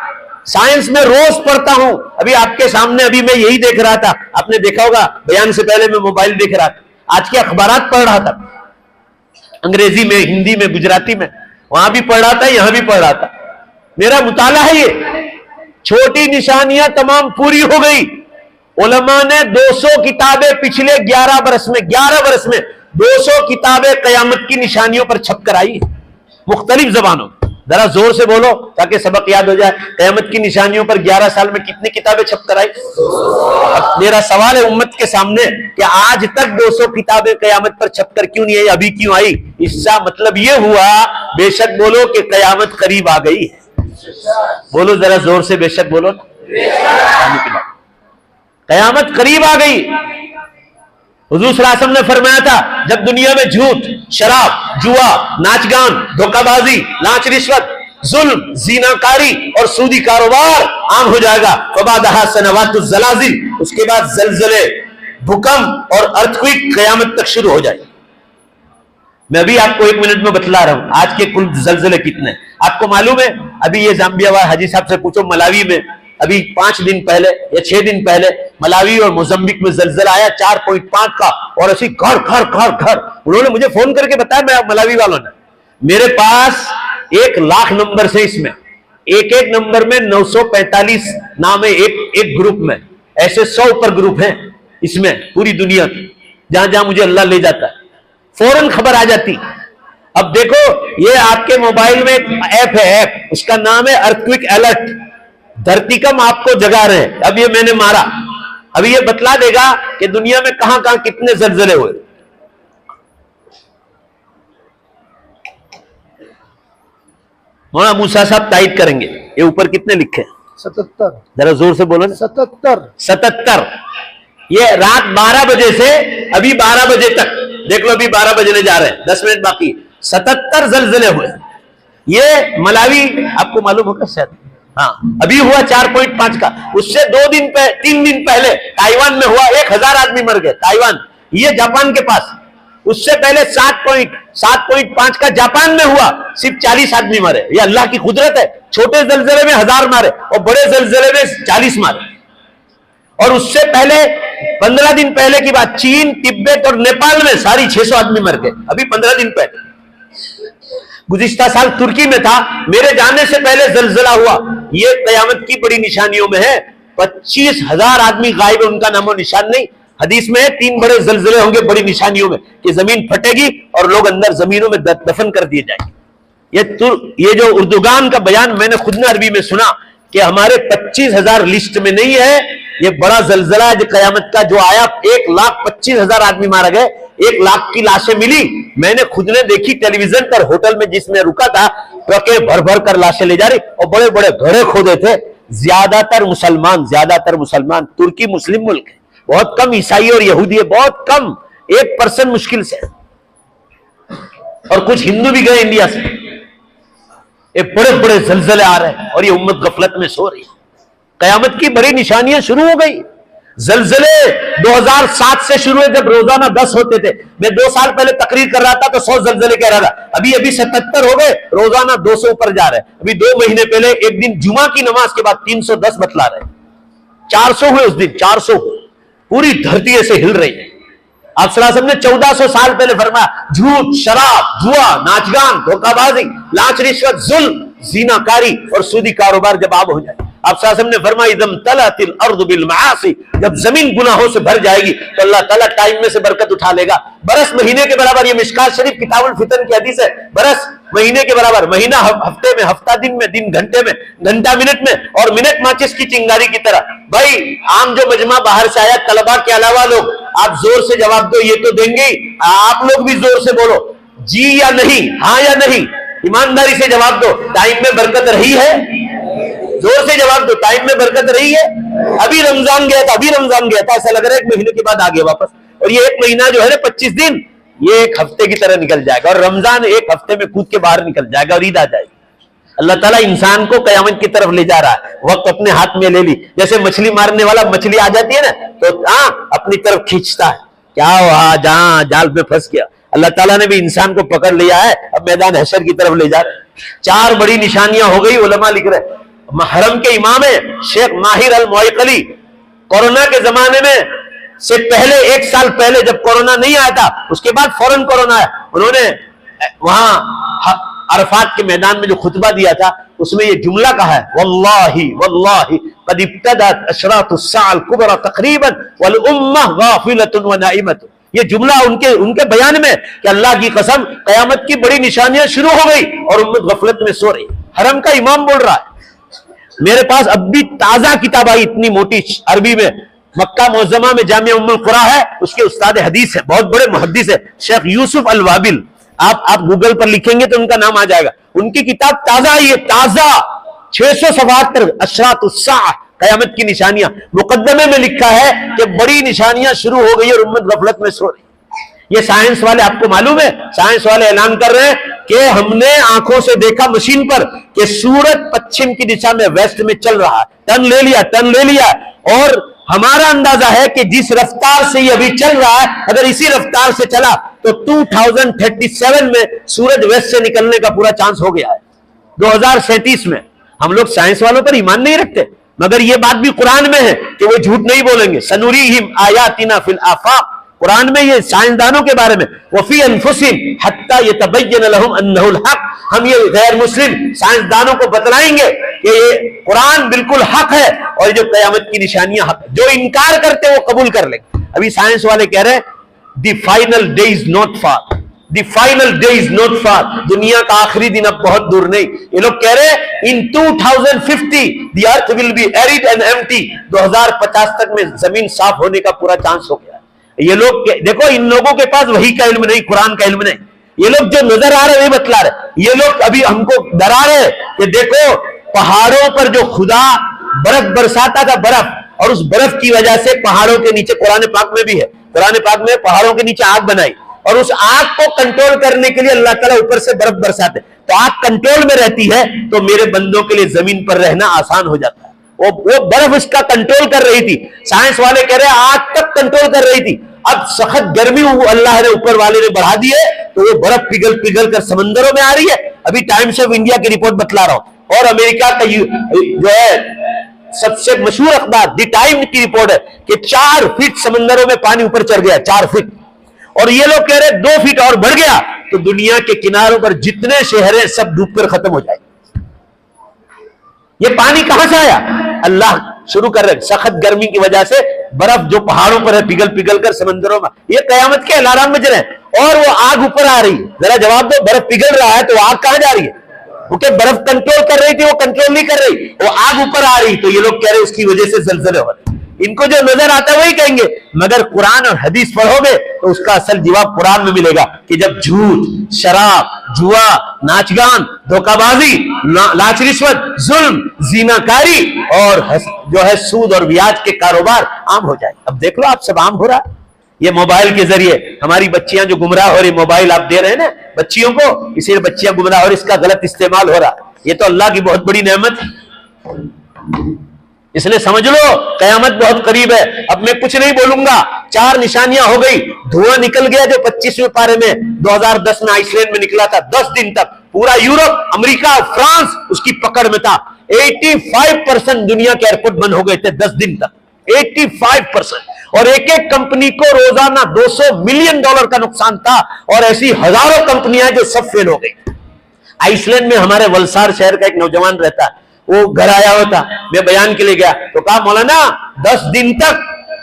साइंस में रोज पढ़ता हूं। अभी आपके सामने अभी मैं यही देख रहा था, आपने देखा होगा बयान से पहले मैं मोबाइल देख रहा था, आज के अखबारात पढ़ रहा था, अंग्रेजी में, हिंदी में, गुजराती में, वहां भी पढ़ रहा था, यहां भी पढ़ रहा था। मेरा मुताला है ये, छोटी निशानियां तमाम पूरी हो गई। उलमा ने 200 किताबें पिछले 11 बरस में 200 किताबें कयामत की निशानियों पर छप कर आई, मुख्तलिफ जबानों। जरा जोर से बोलो ताकि सबक याद हो जाए। कयामत की निशानियों पर 11 साल में कितनी किताबें छप कर आई? अब मेरा सवाल है उम्मत के सामने कि आज तक 200 किताबें कयामत पर छप कर क्यों नहीं आई, अभी क्यों आई? इसका मतलब यह हुआ, बेशक बोलो कि कयामत करीब आ गई है। बोलो जरा जोर से, बेशक बोलो ना, कयामत करीब आ गई। हुजूर सल्लल्लाहु अलैहि वसल्लम ने फरमाया था, जब दुनिया में झूठ, शराब, जुआ, नाच गान, धोखाबाजी, लांच रिश्वत, जुल्म, जीनाकारी और सूदी कारोबार आम हो जाएगा, वबादहा सनवातुज ज़लाज़िल, उसके बाद जलजले, भूकंप और अर्थक्वेक कयामत तक शुरू हो जाएगी। मैं अभी आपको 1 मिनट में बतला रहा हूं आज के कुल जलजले कितने। आपको मालूम है, अभी ये जाम्बिया हाजी साहब से पूछो, मलावी में अभी 5 दिन पहले या 6 दिन पहले मलावी और मोजम्बिक में जलजला आया 4.5 का, और ऐसी घर घर घर घर। उन्होंने मुझे फोन करके बताया, मैं मलावी वालों ने, मेरे पास 1 लाख नंबर से, इसमें एक नंबर में 945 नाम है, एक ग्रुप में ऐसे 100 ऊपर ग्रुप हैं। इसमें पूरी दुनिया की, जहां जहां मुझे अल्लाह ले जाता है फौरन खबर आ जाती। अब देखो ये आपके मोबाइल में एक ऐप है, ऐप उसका नाम है अर्थक्विक अलर्ट। धरतीकंप आपको जगा रहे हैं। अब ये मैंने मारा, अभी ये बतला देगा कि दुनिया में कहां कहां कितने जलजले हुए। मौलाना मूसा साहब टाइप करेंगे, ये ऊपर कितने लिखे हैं? 77। जरा जोर से बोलो ना। 77। 77। ये रात 12 बजे से अभी 12 बजे तक, देख लो अभी 12 बजने जा रहे हैं, 10 मिनट बाकी, 77 जलजले हुए। ये मलावी आपको मालूम होगा शायद, हाँ अभी हुआ 4.5 का। उससे 3 दिन पहले ताइवान में हुआ, 1000 आदमी मर गए ताइवान, ये जापान के पास। उससे पहले 7.5 का जापान में हुआ, सिर्फ 40 आदमी मरे। ये अल्लाह की कुदरत है। छोटे जलजले में 1000 मारे और बड़े जलजले में 40 मारे। और उससे पहले 15 दिन पहले की बात, चीन, तिब्बत और नेपाल में सारी 600 आदमी मर गए, अभी 15 दिन पहले। गुज़िश्ता साल तुर्की में था, मेरे जाने से पहले जलजला हुआ। ये कयामत की बड़ी निशानियों में है। 25,000 आदमी गायब है, उनका नामो निशान नहीं। हदीस में 3 बड़े जलजले होंगे बड़ी निशानियों में, कि जमीन फटेगी और लोग अंदर जमीनों में दफन कर दिए जाएंगे। ये जो उर्दुगान का बयान मैंने खुद ने अरबी में सुना कि हमारे 25,000 लिस्ट में नहीं है। ये बड़ा जलजला है जो कयामत का जो आया, 1,25,000 आदमी मारा गए, 1 लाख की लाशें मिली। मैंने खुद ने देखी टेलीविजन पर, होटल में जिसमें रुका था, ट्रकें भर भर कर लाशें ले जा रही और बड़े बड़े घड़े खोदे थे। ज्यादातर मुसलमान। तुर्की मुस्लिम मुल्क है, बहुत कम ईसाई और यहूदी है, बहुत कम, 1% मुश्किल से, और कुछ हिंदू भी गए इंडिया से। ये बड़े बड़े जलजले आ रहे हैं और ये उम्मत गफलत में सो रही है। कयामत की बड़ी निशानियां शुरू हो गई। जलजले 2007 से शुरू हुए, जब रोजाना 10 होते थे। मैं 2 साल पहले तकरीर कर रहा था तो 100 जलजले कह रहा था, अभी 77 हो गए, रोजाना 200 ऊपर जा रहे हैं। अभी 2 महीने पहले एक दिन जुमा की नमाज के बाद 310 बतला रहे, 400 हुए उस दिन, 400। पूरी धरती ऐसे हिल रही है। आप सल्लल्लाहु अलैहि वसल्लम ने 1400 साल पहले फरमाया, झूठ, शराब, जुआ, नाचगान, धोखाबाजी, लांच, रिश्वत, जुल्म, ज़िनाकारी और सूदी कारोबार जब आम हो जाए। आप सल्लल्लाहु अलैहि वसल्लम ने फरमाया, इदम तलातिल अर्द बिल मआसी, जब जमीन गुनाहों से भर जाएगी तो अल्लाह ताला टाइम में से बरकत उठा लेगा। बरस महीने के बराबर, ये मिशकात शरीफ किताबुल फितन की हदीस है। बरस महीने के बराबर, महीना हफ्ते में, हफ्ता दिन में, दिन घंटे में, घंटा मिनट में, और मिनट माचिस की चिंगारी की तरह। भाई आम जो मजमा बाहर से आया, तलबा के अलावा लोग, आप जोर से जवाब दो, ये तो देंगे। आप लोग भी जोर से बोलो, जी या नहीं, हाँ या नहीं, ईमानदारी से जवाब दो। टाइम में बरकत रही है? जोर से जवाब दो, टाइम में बरकत रही है? अभी रमजान गया था, ऐसा लग रहा है 1 महीने के बाद आ गया वापस। और ये 1 महीना जो है ना, 25 दिन, ये 1 हफ्ते की तरह निकल जाएगा, और रमजान 1 हफ्ते में कूद के बाहर निकल जाएगा और ईद आ जाएगी। अल्लाह ताला इंसान को कयामत की तरफ ले जा रहा है। वक्त अपने हाथ में ले ली, जैसे मछली मारने वाला मछली आ जाती है ना, तो अपनी तरफ खींचता है, क्या हुआ, जहां जाल में फंस गया। अल्लाह ताला ने भी इंसान को पकड़ लिया है, अब मैदान हशर की तरफ ले जा रहे हैं। 4 बड़ी निशानियां हो गई, उलमा लिख रहे। हरम के इमाम है शेख माहिर अल मुइकली, कोरोना के जमाने में से पहले, 1 साल पहले जब कोरोना नहीं आया था, उसके बाद फौरन कोरोना आया, उन्होंने वहां अरफात के मैदान में जो खुतबा दिया था, उसमें ये जुमला कहा है, वल्लाही वल्लाही कद इब्तदत अशरातुस साअल कुबरा तकरीबन वल उम्मह गाफिलतुन व नाइमतुन। ये जुमला उनके बयान में कि अल्लाह की कसम, कयामत की बड़ी निशानियां शुरू हो गई और उम्मत गफलत में सो रही। हरम का इमाम बोल रहा है। मेरे पास अब भी ताजा किताब आई, इतनी मोटी, अरबी में, मक्का मुअज्जमा में जामिया उम्मुल कुरा है, उसके उस्ताद हदीस है, बहुत बड़े मुहद्दिस है, शेख यूसुफ अल वाबिल। आप गूगल पर लिखेंगे तो उनका नाम आ जाएगा। उनकी किताब ताजा आई है, ताजा, 677 अशरातुस साअ, कयामत की निशानियां। मुकद्दमे में लिखा है कि बड़ी निशानियां शुरू हो गई और उम्मत गफलत में सो रही। ये साइंस वाले, आपको मालूम है, साइंस वाले ऐलान कर रहे हैं कि हमने आंखों से देखा मशीन पर कि सूरज पश्चिम की दिशा में, वेस्ट में चल रहा है, टर्न ले लिया, और हमारा अंदाजा है कि जिस रफ्तार से ये अभी चल रहा है, अगर इसी रफ्तार से चला तो 2037 में सूरज वेस्ट से निकलने का पूरा चांस हो गया है। 2037 में। हम लोग साइंस वालों पर ईमान नहीं रखते, मगर ये बात भी कुरान में है कि वो झूठ नहीं बोलेंगे। सनुरीहिम आयातिना फिल आफाक, कुरान में ये साइंसदानों के बारे में, वफी अनफुसिहिम हत्ता यतबय्यन लहुम अन्नहुल हक, हम ये गैर मुस्लिम साइंसदानों को बतलाएंगे कि ये कुरान बिल्कुल हक है और जो कयामत की निशानियां हक है। जो इनकार करते वो कबूल कर लेंगे। अभी साइंस वाले कह रहे हैं the final day is not far, the final day is not far, दुनिया का आखिरी दिन अब बहुत दूर नहीं। ये लोग कह रहे हैं इन 2050 the earth will be arid and empty, 2050 तक में जमीन साफ होने का पूरा चांस हो गया। ये लोग देखो, इन लोगों के पास वही का इल्म नहीं, कुरान का इल्म नहीं, ये लोग जो नजर आ रहे वही बतला रहे। ये लोग अभी हमको डरा रहे कि देखो पहाड़ों पर जो खुदा बर्फ बरसाता था, बर्फ, और उस बर्फ की वजह से पहाड़ों के नीचे, कुरान पाक में भी है, कुरान पाक में पहाड़ों के नीचे आग बनाई, और उस आग को कंट्रोल करने के लिए अल्लाह ताला ऊपर से बर्फ बरसाते। तो आग कंट्रोल में रहती है तो मेरे बंदों के लिए जमीन पर रहना आसान हो जाता है। वो बर्फ उसका कंट्रोल कर रही थी। साइंस वाले कह रहे हैं आग तक कंट्रोल कर रही थी। अब सख्त गर्मी अल्लाह ने ऊपर वाले ने बढ़ा दी है, तो वो बर्फ पिघल पिघल कर समंदरों में आ रही है। अभी टाइम्स ऑफ इंडिया की रिपोर्ट बतला रहा हूं, और अमेरिका का जो है सबसे मशहूर अखबार द टाइम की रिपोर्ट है कि 4 फीट समंदरों में पानी ऊपर चढ़ गया, 4 फीट। और ये लोग कह रहे 2 फीट और बढ़ गया तो दुनिया के किनारों पर जितने शहर हैं सब डूबकर खत्म हो जाएंगे। ये पानी कहां से आया? अल्लाह शुरू कर रहे, सख्त गर्मी की वजह से बर्फ जो पहाड़ों पर है पिघल पिघल कर समंदरों में, ये कयामत के अलार्म बज रहे हैं। और वो आग ऊपर आ रही है, जरा जवाब दो, बर्फ पिघल रहा है तो आग कहां जा रही है? क्योंकि बर्फ कंट्रोल कर रही थी, वो कंट्रोल नहीं कर रही, वो आग ऊपर आ रही। तो ये लोग कह रहे उसकी वजह से जलजले हो रहे। इनको जो नजर आता है वही कहेंगे, मगर कुरान और हदीस पढ़ोगे तो उसका असल जवाब कुरान में मिलेगा कि जब झूठ, शराब, जुआ, नाचगान, धोखाबाजी, लाच रिश्वत, जुल्म, जीनाकारी और जो है सूद और ब्याज के कारोबार आम हो जाए। अब देख लो आप, सब आम हो रहा है। ये मोबाइल के जरिए हमारी बच्चियां जो गुमराह हो रही, मोबाइल आप दे रहे हैं ना बच्चियों को, इसीलिए बच्चियां गुमराह हो रही, इसका गलत इस्तेमाल हो रहा। ये तो अल्लाह की बहुत बड़ी नेमत है, इसलिए समझ लो कयामत बहुत करीब है। अब मैं कुछ नहीं बोलूंगा, 4 निशानियां हो गई। धुआं निकल गया जो 25वें पारे में 2010 में आइसलैंड में निकला था। 10 दिन तक पूरा यूरोप, अमेरिका, फ्रांस उसकी पकड़ में था। 85% दुनिया के एयरपोर्ट बंद हो गए थे 10 दिन तक, 85%। और एक एक कंपनी को रोजाना $200 मिलियन का नुकसान था, और ऐसी हजारों कंपनियां जो सब फेल हो गई। आइसलैंड में हमारे वलसाड़ शहर का एक नौजवान रहता है, वो घर आया होता, मैं बयान के लिए गया तो कहा मौलाना 10 दिन तक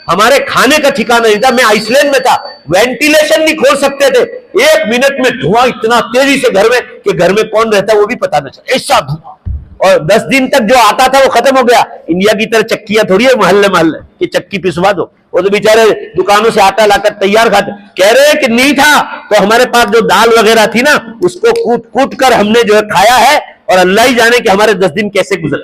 हमारे खाने का ठिकाना नहीं था, मैं आइसलैंड में था, वेंटिलेशन नहीं खोल सकते थे, 1 मिनट में धुआं इतना तेजी से घर में कि घर में कौन रहता है वो भी पता नहीं चला, ऐसा धुआं। और 10 दिन तक जो आता था वो खत्म हो गया। इंडिया की तरह चक्कियां थोड़ी है मोहल्ले मोहल्ले कि चक्की पिसवा दो, वो तो बेचारे दुकानों से आटा लाकर तैयार खाते। कह रहे हैं कि नहीं था तो हमारे पास जो दाल वगैरह थी ना उसको कूट कूट कर हमने जो है खाया है, और अल्लाह ही जाने कि हमारे 10 दिन कैसे गुजरे।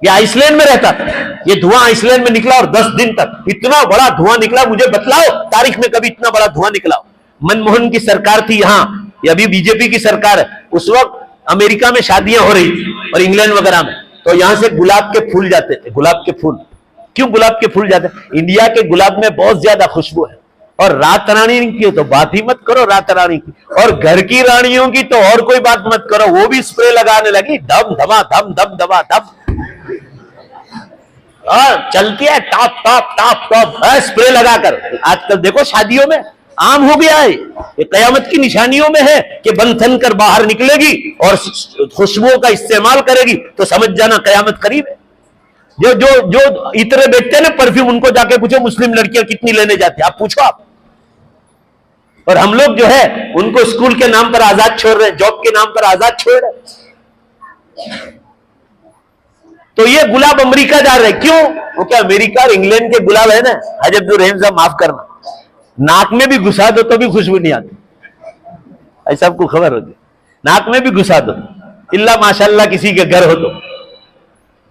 ये आइसलैंड में रहता था, ये धुआं आइसलैंड में निकला, और 10 दिन तक इतना बड़ा धुआं निकला। मुझे बतलाओ तारीख में कभी इतना बड़ा धुआं निकला? मनमोहन की सरकार थी यहाँ, ये अभी बीजेपी की सरकार है। उस वक्त अमेरिका में शादियां हो रही थी और इंग्लैंड वगैरह में, तो यहां से गुलाब के फूल जाते थे। गुलाब के फूल, क्यों गुलाब के फूल जाते? इंडिया के गुलाब में बहुत ज्यादा खुशबू है, और रात रानी की तो बात ही मत करो, रात रानी की, और घर की रानियों की तो और कोई बात मत करो, वो भी स्प्रे लगाने लगी, धम धमा धम धम धमा धम, चलती है top top top top spray लगाकर। आजकल देखो शादियों में आम हो गया है। ये कयामत की निशानियों में है कि बंधन कर बाहर निकलेगी और खुशबुओं का इस्तेमाल करेगी, तो समझ जाना कयामत करीब है। जो जो जो इतने बेचते हैं ना परफ्यूम, उनको जाके पूछो मुस्लिम लड़कियां कितनी लेने जाती है, आप पूछो आप। और हम लोग जो है उनको स्कूल के नाम पर आजाद छोड़ रहे हैं, जॉब के नाम पर आजाद छोड़ रहे हैं। तो ये गुलाब अमेरिका जा रहे हैं, क्यों? वो क्या अमेरिका और इंग्लैंड के गुलाब है ना, हज अब्दुल रहीम साहब माफ करना, नाक में भी घुसा दो तो भी खुशबू नहीं आती, ऐसा आपको खबर होती, नाक में भी घुसा दो, इल्ला माशाल्लाह किसी के घर हो तो।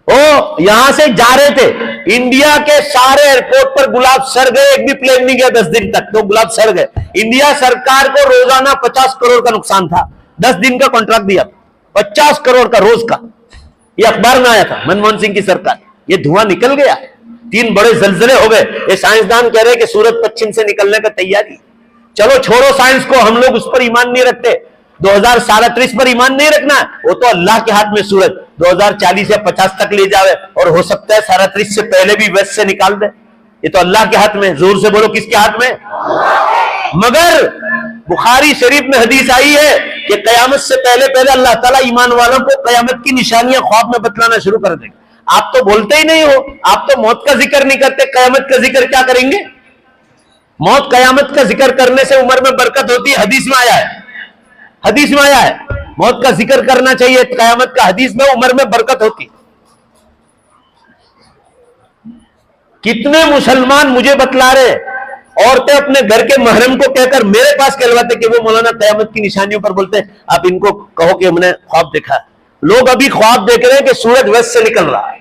ओ यहां से जा रहे थे, इंडिया के सारे एयरपोर्ट पर गुलाब सड़ गए, एक भी प्लेन नहीं गया 10 दिन तक, तो गुलाब सड़ गए। इंडिया सरकार को रोजाना 50 करोड़ का नुकसान था, 10 दिन का कॉन्ट्रैक्ट दिया, 50 करोड़ का रोज का। ये अखबार में आया था, मनमोहन सिंह की सरकार। ये धुआं निकल गया, 3 बड़े जलजले हो गए। ये साइंसदान कह रहे हैं कि सूरज पश्चिम से निकलने का तैयारी। चलो छोड़ो साइंस को, हम लोग उस पर ईमान नहीं रखते। 2037 पर ईमान नहीं रखना, वो तो अल्लाह के हाथ में सूरज 2040 या 50 तक ले जावे, और हो सकता है 37 से पहले भी वेस्ट से निकाल दे। ये तो अल्लाह के हाथ में। जोर से बोलो, किसके हाथ में? मगर बुखारी शरीफ में हदीस आई है कि कयामत से पहले पहले अल्लाह ताला ईमान वालों को कयामत की निशानियां ख्वाब में बतलाना शुरू कर देगा। आप तो बोलते ही नहीं हो, आप तो मौत का जिक्र नहीं करते, कयामत का जिक्र क्या करेंगे? मौत कयामत का जिक्र करने से उम्र में बरकत होती है, हदीस में आया है, हदीस में आया है मौत का जिक्र करना चाहिए कयामत का, हदीस में उम्र में बरकत होती। कितने मुसलमान मुझे बतला रहे, औरतें अपने घर के महरम को कहकर मेरे पास कहलवाते कि वो मौलाना कयामत की निशानियों पर बोलते हैं, आप इनको कहो कि हमने ख्वाब देखा है। लोग अभी ख्वाब देख रहे हैं कि सूरज वेस्ट से निकल रहा है।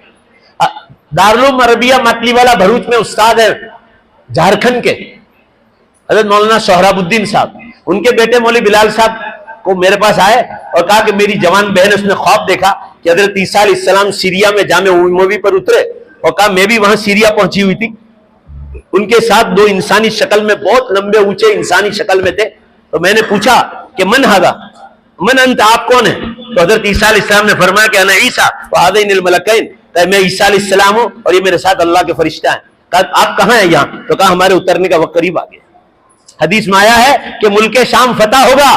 दारुल अरबिया मतलीवाला भरूच में उस्ताद है झारखंड के हजरत मौलाना सोहराबुद्दीन साहब, उनके बेटे मौलवी बिलाल साहब को मेरे पास आए और कहा कि मेरी जवान बहन उसने ख्वाब देखा कि हजरत ईसा अलैहिस्सलाम सीरिया में जामे उमवी पर उतरे, और कहा मैं भी वहां सीरिया पहुंची हुई थी, उनके साथ दो इंसानी शक्ल में, बहुत लंबे ऊंचे इंसानी शक्ल में थे। तो मैंने पूछा कि मन हादा, मन अंत, आप कौन है? तो हजरत ईसा अलैहिस्सलाम ने फरमाया कि अना ईसा व हादैनिल मलकैन, मैं ईसा अलैहिस्सलाम हूं और ये मेरे साथ अल्लाह के फरिश्ता हैं। कहा आप कहां हैं? यहां। तो कहा हमारे उतरने का वक्त करीब आ गया। हदीस में आया है कि मुल्के शाम फतह होगा,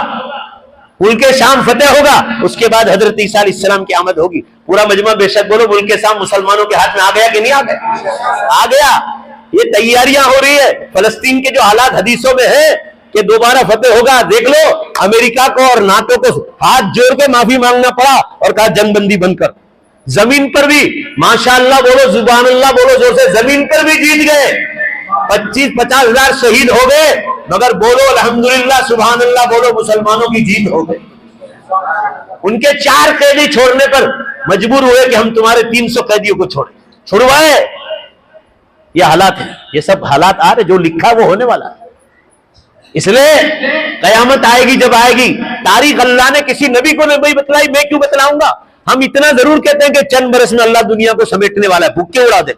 मुल्के शाम फतेह होगा, उसके बाद हजरत ईसा अलैहिस्सलाम की आमद होगी। पूरा मजमा बेशक बोलो मुल्के शाम मुसलमानों के हाथ में आ गया कि नहीं आ गया? आ गया। ये तैयारियां हो रही है। फलस्तीन के जो हालात हदीसों में है कि दोबारा फतेह होगा, देख लो अमेरिका को और नाटो को हाथ जोड़ के माफी मांगना पड़ा और कहा जंगबंदी बनकर। जमीन पर भी माशाअल्लाह बोलो, जुबान अल्लाह बोलो जोर से, जमीन पर भी जीत गए। 25-50 हजार शहीद हो गए, मगर बोलो अल्हम्दुलिल्लाह, सुभान अल्लाह बोलो, मुसलमानों की जीत हो गई। उनके 4 कैदी छोड़ने पर मजबूर हुए कि हम तुम्हारे 300 कैदियों को छोड़े, छुड़वाए। ये हालात है, ये सब हालात आ रहे, जो लिखा वो होने वाला है। इसलिए कयामत आएगी, जब आएगी, तारीख अल्लाह ने किसी नबी को नहीं बतलाई, मैं क्यों बतलाऊंगा? हम इतना जरूर कहते हैं कि चंद बरस में अल्लाह दुनिया को समेटने वाला है, भूखे उड़ा दे।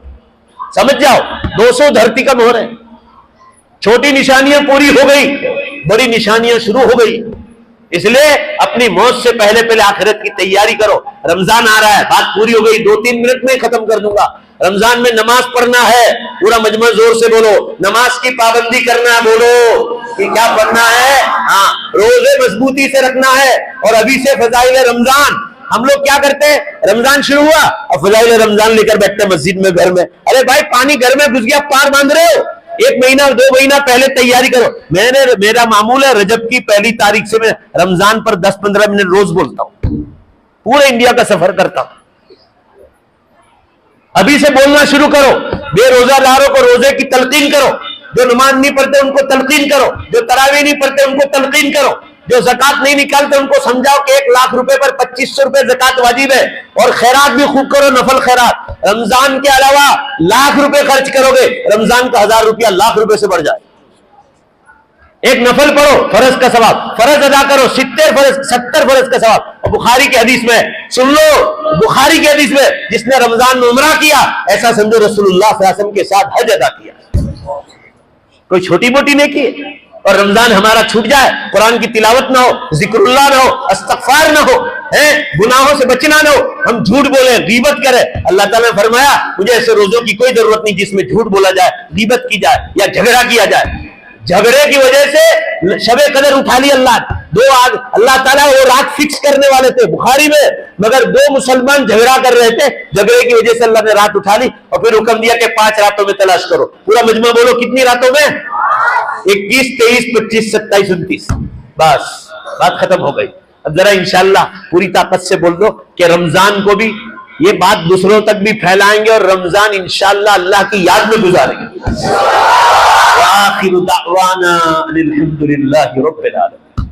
समझ जाओ, 200 धरती कम हो रहे हैं। छोटी निशानियां पूरी हो गई, बड़ी निशानियां शुरू हो गई। इसलिए अपनी मौत से पहले पहले आखिरत की तैयारी करो। रमजान आ रहा है, बात पूरी हो गई, 2-3 मिनट में खत्म कर दूंगा। रमजान में नमाज पढ़ना है, पूरा मजमा जोर से बोलो, नमाज की पाबंदी करना है, बोलो कि क्या पढ़ना है। हाँ, रोजे मजबूती से रखना है। और अभी से फजाइल रमजान, हम लोग क्या करते हैं, रमजान शुरू हुआ और फजाइल रमजान लेकर बैठते हैं मस्जिद में, घर में। अरे भाई, पानी घर में घुस गया, पार बांध रहे हो, 1 महीना 2 महीना पहले तैयारी करो। मेरा मामूल है, रजब की पहली तारीख से मैं रमजान पर 10-15 मिनट रोज बोलता हूं, पूरे इंडिया का सफर करता हूं। अभी से बोलना शुरू करो। बेरोजादारों को रोजे की तलकीन करो, जो नमाज नहीं पढ़ते उनको तलकीन करो, जो तरावी नहीं पढ़ते उनको तलकीन करो, जो ज़कात नहीं निकालते उनको समझाओ कि 1 लाख रुपए पर 2500 रुपए ज़कात वाजिब है। और खैरात भी खूब करो, नफल खैरात। रमजान के अलावा लाख रुपए खर्च करोगे, रमजान का 1000 रुपया लाख रुपए से बढ़ जाए। एक नफल पढ़ो, फर्ज का सवाब, फर्ज अदा करो, 70 फर्ज का सवाब। और बुखारी के हदीस में सुन लो, बुखारी के हदीस में, जिसने रमजान में उम्रा किया, ऐसा समझो रसूलुल्लाह सल्लल्लाहु अलैहि वसल्लम के साथ हज अदा किया। कोई छोटी मोटी नहीं की। और रमजान हमारा छूट जाए, कुरान की तिलावत ना हो, जिक्रुल्लाह ना हो, इस्तगफार ना हो, गुनाहों से बचना ना हो, हम झूठ बोले, गीबत करें। अल्लाह ताला ने फरमाया मुझे ऐसे रोजों की कोई जरूरत नहीं जिसमें झूठ बोला जाए, गीबत की जाए या झगड़ा किया जाए। झगड़े की वजह से शबे कदर उठा ली अल्लाह ताला वो रात फिक्स करने वाले थे बुखारी में, मगर 2 मुसलमान झगड़ा कर रहे थे, झगड़े की वजह से अल्लाह ने रात उठा ली और फिर हुक्म दिया कि 5 रातों में तलाश करो। पूरा मजमा बोलो, कितनी रातों में? 21, 23, 25, 27, 29, बस बात खत्म हो गई। अब जरा इंशाअल्लाह पूरी ताकत से बोल दो कि रमजान को भी ये बात दूसरों तक भी फैलाएंगे और रमजान इंशाअल्लाह अल्लाह की याद में गुजारेंगे। व आखिरु दावाना अनिल हम्दुलिल्लाहि रब्बिल आलमीन।